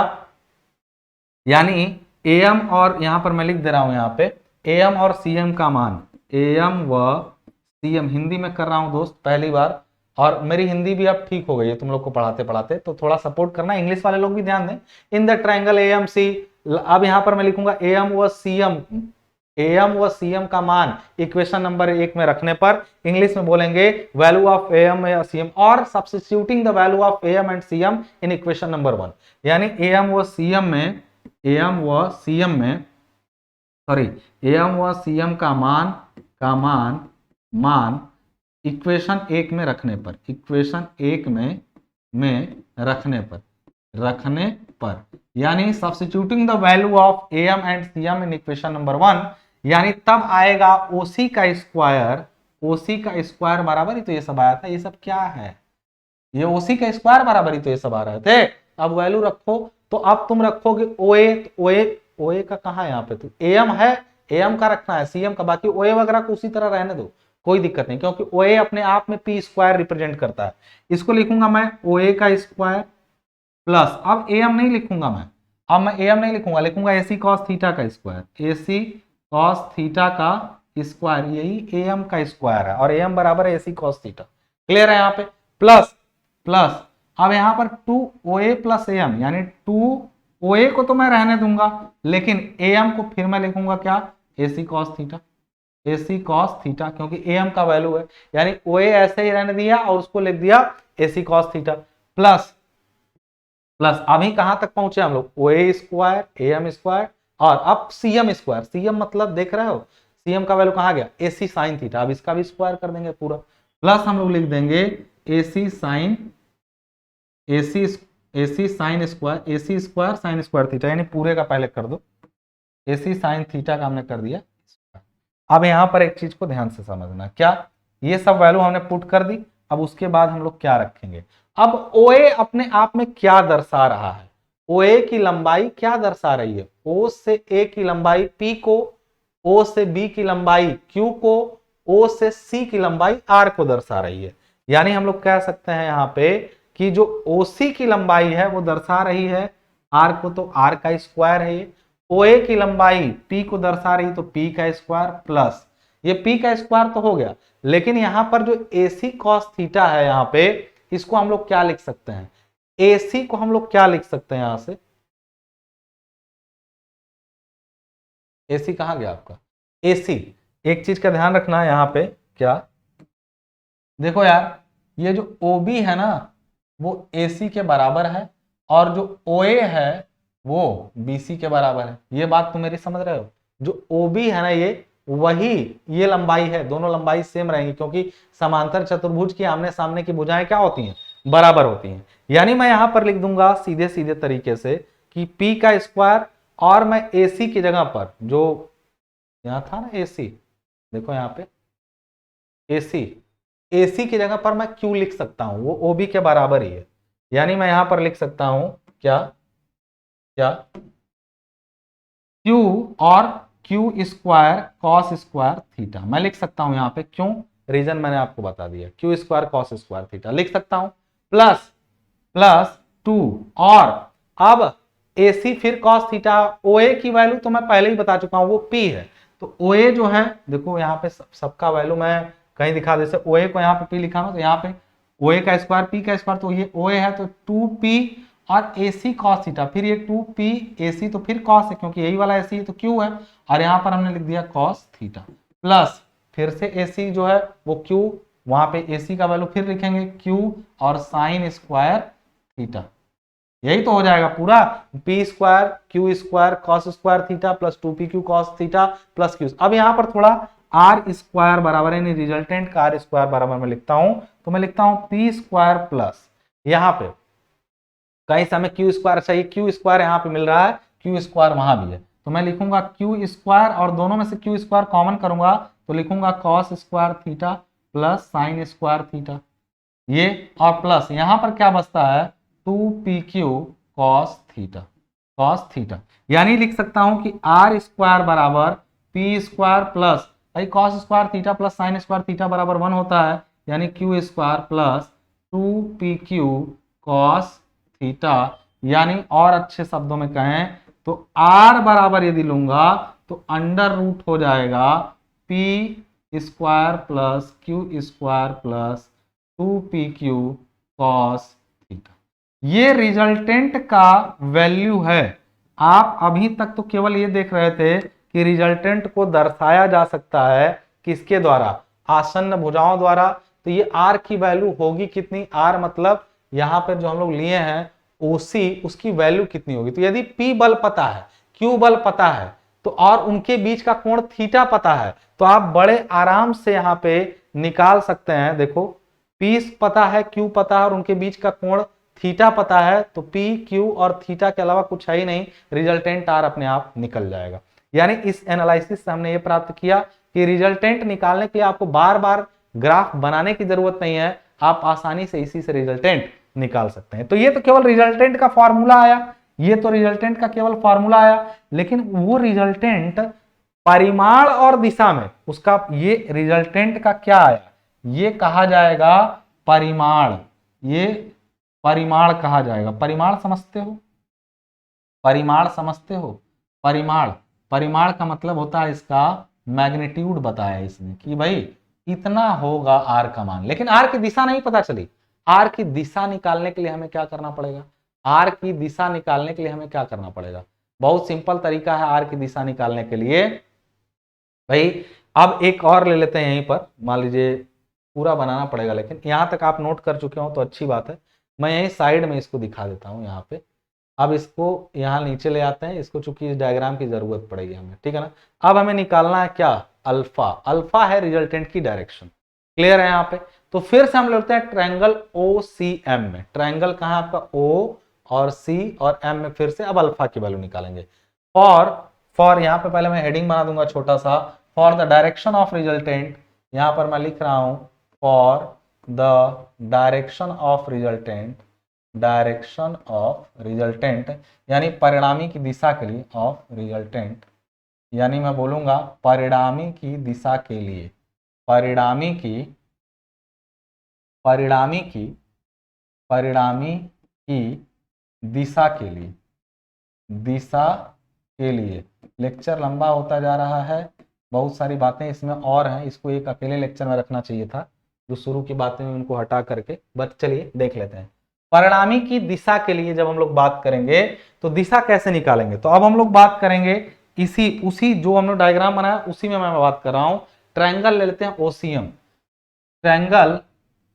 यानी एम और यहां पर मैं लिख दे रहा हूं यहाँ पे एम और सीएम का मान, एम व सीएम, हिंदी में कर रहा हूं दोस्त पहली बार, और मेरी हिंदी भी अब ठीक हो गई है तुम लोग को पढ़ाते पढ़ाते, तो थोड़ा सपोर्ट करना, इंग्लिश वाले लोग भी ध्यान दें। In the triangle A M C, अब यहां पर मैं लिखूंगा एम व सीएम, एम व सीएम का मान इक्वेशन नंबर 1 में रखने पर इंग्लिश में बोलेंगे वैल्यू ऑफ एम या सीएम, और substituting the value of M and CM in equation number 1, यानी एम व सीएम में, एम व सीएम में, सॉरी एम व सीएम का मान इक्वेशन 1 में रखने पर, इक्वेशन 1 में रखने पर यानी substituting the value of M and CM in equation number 1, यानी तब आएगा ओसी का स्क्वायर, ओसी का स्क्वायर बराबर ही तो ये सब आया था, ये सब क्या है, ये ओसी का स्क्वायर बराबर ही तो ये सब आ रहे थे। अब वैल्यू रखो, तो अब तुम रखोगे ओए, तो ओए का कहा है यहाँ पे, तो एम है, एम का रखना है, सीएम का, बाकी ओए वगैरह को उसी तरह रहने दो, कोई दिक्कत नहीं, क्योंकि ओए अपने आप में पी स्क्वायर रिप्रेजेंट करता है। इसको लिखूंगा मैं ओए का स्क्वायर प्लस, अब एम नहीं लिखूंगा मैं, अब मैं एम नहीं लिखूंगा, लिखूंगा एसी कॉस थीटा का स्क्वायर, एसी कॉस थीटा का स्क्वायर, यही एम का स्क्वायर है, और एम बराबर है एसी कॉस थीटा, क्लियर है यहाँ पे, प्लस प्लस, अब यहां पर 2 ओए प्लस एम, यानी 2 ओए को तो मैं रहने दूंगा, लेकिन एम को फिर मैं लिखूंगा क्या, AC cos theta, AC cos theta, क्योंकि एम का वैल्यू है, यानी ओए ऐसे ही रहने दिया और उसको लिख दिया AC cos theta, plus plus, अभी कहां तक पहुंचे हम लोग, ओए स्क्वायर, एम स्क्वायर, और अब सीएम स्क्वायर, सीएम मतलब देख रहे हो सीएम का वैल्यू कहां गया, एसी साइन थीटा, अब इसका भी स्क्वायर कर देंगे पूरा, प्लस हम लोग लिख देंगे AC sine, AC sine square, AC square sine square theta, यानी पूरे का पहले कर दो, एसी साइन थीटा का हमने कर दिया। अब यहां पर एक चीज को ध्यान से समझना, क्या ये सब वैल्यू हमने पुट कर दी, अब उसके बाद हम लोग क्या रखेंगे, अब ओए अपने आप में क्या दर्शा रहा है, ओए की लंबाई क्या दर्शा रही है, ओ से ए की लंबाई पी को, ओ से बी की लंबाई क्यू को, ओ से सी की लंबाई आर को दर्शा रही है। यानी हम लोग कह सकते हैं यहाँ पे कि जो ओसी की लंबाई है वो दर्शा रही है आर को, तो आर का स्क्वायर है ये, ओए की लंबाई पी को दर्शा रही तो पी का स्क्वायर, प्लस ये पी का स्क्वायर तो हो गया, लेकिन यहां पर जो एसी कॉस थीटा है यहाँ पे, इसको हम लोग क्या लिख सकते हैं, एसी को हम लोग क्या लिख सकते हैं यहां से, एसी कहां गया आपका, एसी, एक चीज का ध्यान रखना है यहाँ पे, क्या देखो यार, ये जो ओबी है ना वो एसी के बराबर है, और जो ओए है वो बीसी के बराबर है, ये बात तुम मेरी समझ रहे हो, जो ओबी है ना ये वही, ये लंबाई है, दोनों लंबाई सेम रहेंगी, क्योंकि समांतर चतुर्भुज की आमने सामने की भुजाएं क्या होती हैं, बराबर होती हैं। यानी मैं यहां पर लिख दूंगा सीधे सीधे तरीके से कि पी का स्क्वायर, और मैं एसी की जगह पर जो यहां था ना एसी, देखो यहाँ पे एसी, एसी की जगह पर मैं क्यू लिख सकता हूं, वो ओबी के बराबर ही है, यानी मैं यहां पर लिख सकता हूं क्या, क्या, क्यू और Q square cos square theta. मैं लिख सकता हूं यहां पे, क्यों, रीजन मैंने आपको बता दिया, Q square cos square theta लिख सकता हूं, प्लस प्लस 2, और अब AC फिर कॉस थीटा, OA की वैल्यू तो मैं पहले ही बता चुका हूं, वो P है। तो OA जो है, देखो यहाँ पे सबका वैल्यू मैं कहीं दिखा, जैसे OA को यहाँ पे P लिखा ना, तो यहाँ पे OA का स्क्वायर P का स्क्वायर, तो ये OA है तो 2P और AC cos थीटा, फिर ये 2P AC तो फिर cos है क्योंकि यही वाला AC है तो Q है, और यहाँ पर हमने लिख दिया cos थीटा, प्लस फिर से AC जो है वो Q, वहां पे AC का वैल्यू फिर लिखेंगे Q और साइन स्क्वायर थीटा, यही तो हो जाएगा पूरा, P square Q square cos square theta plus 2PQ cos theta plus Q। अब यहाँ पर थोड़ा R स्क्वायर बराबर है, रिजल्टेंट का R स्क्वायर बराबर मैं लिखता हूं, तो मैं लिखता हूं P स्क्वायर प्लस, यहाँ पे कहीं से हमें क्यू स्क्वायर चाहिए, क्यू स्क्वायर यहाँ पे मिल रहा है, क्यू स्क्वायर वहां भी है, तो मैं लिखूंगा क्यू स्क्वायर और दोनों में से क्यू स्क्वायर कॉमन करूंगा तो लिखूंगा cos square theta plus sign square theta, ये और प्लस यहाँ पर क्या बचता है 2PQ cos theta, cos theta, यानी लिख सकता हूं कि आर स्क्वायर बराबर पी स्क्वायर प्लस, भाई cos square theta plus sign square theta बराबर 1 होता है, यानी Q square plus 2PQ cos theta, यानी और अच्छे शब्दों में कहें तो आर बराबर यदि लूंगा तो अंडर रूट हो जाएगा P square plus Q square plus 2PQ cos theta, ये रिजल्टेंट का वैल्यू है। आप अभी तक तो केवल ये देख रहे थे कि रिजल्टेंट को दर्शाया जा सकता है किसके द्वारा, आसन्न भुजाओं द्वारा, तो ये आर की वैल्यू होगी कितनी, आर मतलब यहां पर जो हम लोग लिए हैं OC, उसकी वैल्यू कितनी होगी, तो यदि P बल पता है, Q बल पता है, तो और उनके बीच का कोण थीटा पता है, तो आप बड़े आराम से यहां पे निकाल सकते हैं। देखो P पता है, Q पता है और उनके बीच का कोण थीटा पता है, तो P Q और थीटा के अलावा कुछ है ही नहीं, रिजल्टेंट R अपने आप निकल जाएगा। यानी इस एनालिसिस से हमने ये प्राप्त किया कि रिजल्टेंट निकालने के लिए आपको बार बार ग्राफ बनाने की जरूरत नहीं है, आप आसानी से इसी से रिजल्टेंट निकाल सकते हैं। तो ये तो केवल रिजल्टेंट का फॉर्मूला आया, ये तो रिजल्टेंट का केवल फॉर्मूला आया, लेकिन वो रिजल्टेंट परिमाण और दिशा में उसका, ये रिजल्टेंट का क्या आया, ये कहा जाएगा परिमाण, ये परिमाण कहा जाएगा। परिमाण समझते हो, परिमाण समझते हो, परिमाण, परिमाण का मतलब होता है इसका मैग्नीट्यूड बताया इसने कि भाई इतना होगा आर का मान, लेकिन आर की दिशा नहीं पता चली। आर की दिशा निकालने के लिए हमें क्या करना पड़ेगा, आर की दिशा निकालने के लिए हमें क्या करना पड़ेगा, बहुत सिंपल तरीका है आर की दिशा निकालने के लिए भाई। अब एक और ले लेते हैं यहीं पर, मान लीजिए पूरा बनाना पड़ेगा, लेकिन यहां तक आप नोट कर चुके हो तो अच्छी बात है, मैं यहीं साइड में इसको दिखा देता हूं यहाँ पे। अब इसको यहाँ नीचे ले आते हैं, इसको चूंकि इस डायग्राम की जरूरत पड़ेगी हमें, ठीक है ना। अब हमें निकालना है क्या, अल्फा, अल्फा है रिजल्टेंट की डायरेक्शन, क्लियर है यहाँ पे। तो फिर से हम लेते हैं ट्रायंगल OCM में, ट्रायंगल कहाँ आपका O और C और M में, फिर से अब अल्फा की वैल्यू निकालेंगे। फॉर यहाँ पे पहले मैं हेडिंग बना दूंगा छोटा सा, for the direction of resultant, यहाँ पर मैं लिख रहा हूं for the direction of resultant, direction of resultant यानी परिणामी की दिशा के लिए, ऑफ रिजल्टेंट यानी मैं बोलूंगा परिणामी की दिशा के लिए, परिणामी की, परिणामी की, परिणामी की दिशा के लिए, दिशा के लिए। लेक्चर लंबा होता जा रहा है, बहुत सारी बातें इसमें और हैं, इसको एक अकेले लेक्चर में रखना चाहिए था, जो शुरू की बातें हैं उनको हटा करके, बस चलिए देख लेते हैं। परिणामी की दिशा के लिए जब हम लोग बात करेंगे तो दिशा कैसे निकालेंगे, तो अब हम लोग बात करेंगे इसी, उसी जो हम लोग डायग्राम बनाया उसी में मैं बात कर रहा हूं। ट्रायंगल ले लेते हैं OCM, ट्रायंगल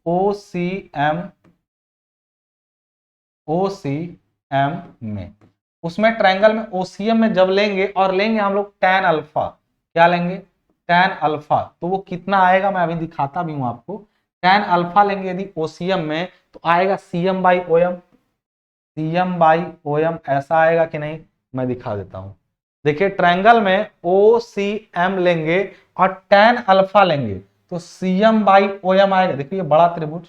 OCM, OCM में, उसमें ट्रायंगल में OCM में जब लेंगे और लेंगे हम लोग tan अल्फा, क्या लेंगे tan अल्फा, तो वो कितना आएगा मैं अभी दिखाता भी हूं आपको। tan अल्फा लेंगे यदि OCM में तो आएगा CM by OM, CM by OM ऐसा आएगा कि नहीं, मैं दिखा देता हूं। देखिए ट्रायंगल में OCM लेंगे और tan अल्फा लेंगे तो CM बाई OM आएगा। देखिए ये बड़ा त्रिभुज,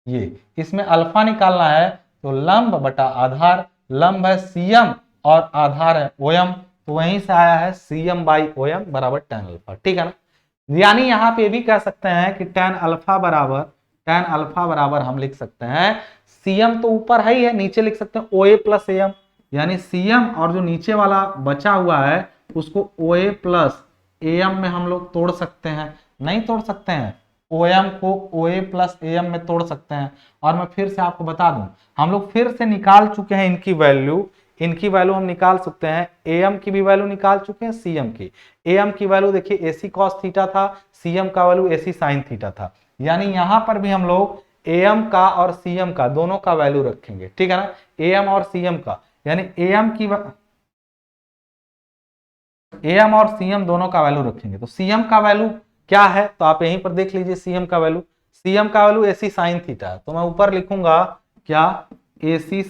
ये इसमें अल्फा निकालना है तो लंब बटा आधार, लंब है CM और आधार है ओएम, तो वहीं से आया है सीएम बाई ओएम बराबर tan अल्फा, ठीक है ना। यानी यहाँ पे भी कह सकते हैं कि tan अल्फा बराबर हम लिख सकते हैं, सीएम तो ऊपर है ही है, नीचे लिख सकते हैं ओए प्लस एम, यानी सीएम और जो नीचे वाला बचा हुआ है उसको ओए प्लस एम में हम लोग तोड़ सकते हैं, नहीं तोड़ सकते हैं, ओएम को ओए प्लस एम में तोड़ सकते हैं। और मैं फिर से आपको बता दूं, हम लोग फिर से निकाल चुके हैं इनकी वैल्यू हम निकाल सकते हैं, एम की भी वैल्यू निकाल चुके हैं, सीएम की। एम की वैल्यू देखिए एसी कॉस थीटा था, सीएम का वैल्यू एसी साइन थीटा था, यानी यहां पर भी हम लोग एम का और सीएम का दोनों का वैल्यू रखेंगे, ठीक है ना, एम और सीएम का, यानी एम और सीएम दोनों का वैल्यू रखेंगे। तो सीएम का वैल्यू क्या है, तो आप यहीं पर देख लीजिए, सीएम का वैल्यू एसी साइन थीटा है, तो मैं ऊपर लिखूंगा क्या, एसी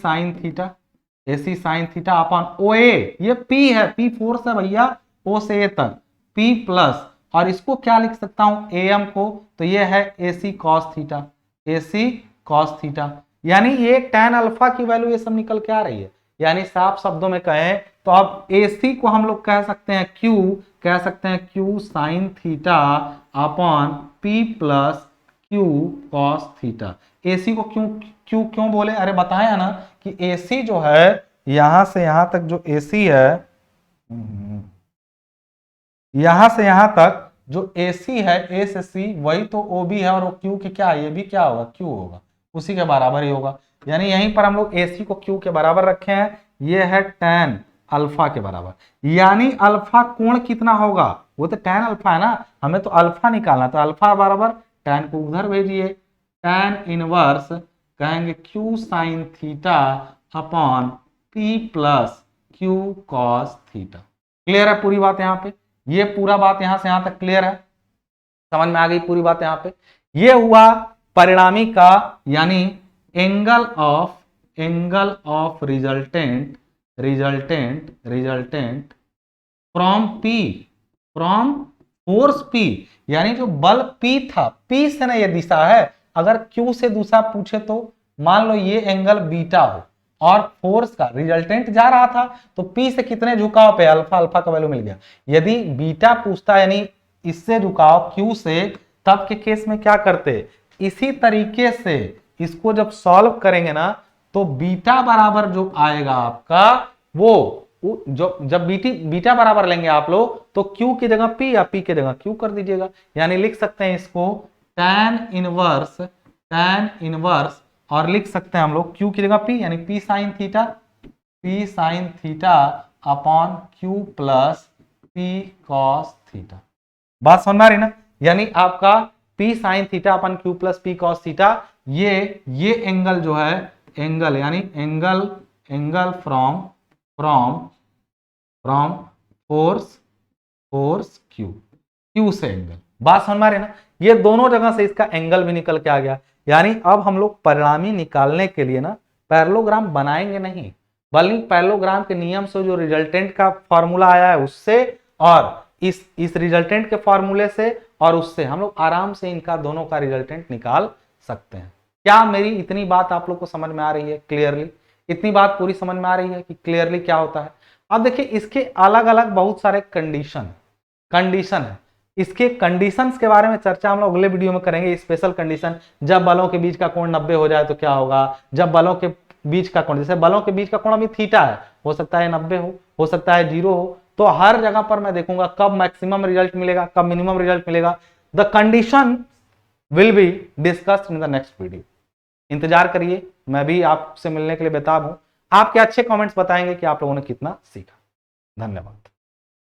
साइन थीटा अपॉन ओए, ये पी है, पी फोर्स है भैया, ओ से ए तक, पी प्लस, और इसको क्या लिख सकता हूं एम को, तो ये है एसी कॉस थीटा, यानी ये tan अल्फा की वैल्यू ये सब निकल के आ रही है। यानी साफ शब्दों में कहें तो अब AC को हम लोग कह सकते हैं Q sine theta upon P plus Q cos theta. AC को क्यों बोले, अरे बताया ना कि AC जो है यहां से यहां तक जो AC है, यहां से यहां तक जो AC है, A से C वही तो OB है, और वो Q की क्या है, ये भी क्या होगा, Q होगा, उसी के बराबर ही होगा। यानी यहीं पर हम लोग AC को Q के बराबर रखे हैं, ये है tan अल्फा के बराबर, यानी अल्फा कोण कितना होगा, वो तो tan अल्फा है ना, हमें तो अल्फा निकालना, तो अल्फा बराबर tan को उधर भेजिए, tan इनवर्स कहेंगे Q sine theta upon P plus Q cos theta. Clear है पूरी बात, यहाँ पे ये पूरा बात यहां से यहां तक क्लियर है, समझ में आ गई पूरी बात। यहां पे ये हुआ परिणामी का, यानी angle of resultant from force P, यानी जो बल P था, P से ना ये दिशा है, अगर Q से दूसरा पूछे तो मान लो ये एंगल बीटा हो और फोर्स का रिजल्टेंट जा रहा था, तो P से कितने झुकाव पे, अल्फा का वैल्यू मिल गया। यदि बीटा पूछता यानी इससे झुकाव Q से, तब के केस में क्या करते, इसी तरीके से इसको जब सॉल्व करेंगे ना, तो बीटा बराबर जो आएगा आपका, वो जो जब बीटा बराबर लेंगे आप लोग, तो Q की जगह P या P की जगह Q कर दीजिएगा, यानी लिख सकते हैं इसको tan इनवर्स, और लिख सकते हैं हम लोग Q की जगह P, यानी P sine theta upon Q plus P cos theta. बात समझ में आ रही ना, यानी आपका P sine theta upon Q plus P cos theta, ये एंगल जो है, यानी एंगल फ्रॉम फोर्स Q से एंगल। बात समझ में आ रही ना, ये दोनों जगह से इसका एंगल भी निकल के आ गया। यानी अब हम लोग परिणामी निकालने के लिए ना पैरेललोग्राम बनाएंगे नहीं, बल्कि पैरेललोग्राम के नियम से जो रिजल्टेंट का फॉर्मूला आया है उससे, और इस रिजल्टेंट के फॉर्मूले से और उससे हम लोग आराम से इनका दोनों का रिजल्टेंट निकाल सकते हैं। क्या मेरी इतनी बात आप लोग को समझ में आ रही है क्लियरली, इतनी बात पूरी समझ में आ रही है कि क्लियरली क्या होता है। अब देखिए इसके अलग अलग बहुत सारे कंडीशन है, इसके कंडीशंस के बारे में चर्चा हम लोग अगले वीडियो में करेंगे। स्पेशल कंडीशन, जब बलों के बीच का कोण 90 हो जाए तो क्या होगा, जब बलों के बीच का कोण, जैसे बलों के बीच का कोण अभी थीटा है, हो सकता है 90 हो सकता है 0 हो, तो हर जगह पर मैं देखूंगा कब मैक्सिमम रिजल्ट मिलेगा, कब मिनिमम रिजल्ट मिलेगा। The condition will be discussed in the next video. इंतजार करिए, मैं भी आपसे मिलने के लिए बेताब हूं। आपके अच्छे कमेंट्स बताएंगे कि आप लोगों ने कितना सीखा। धन्यवाद।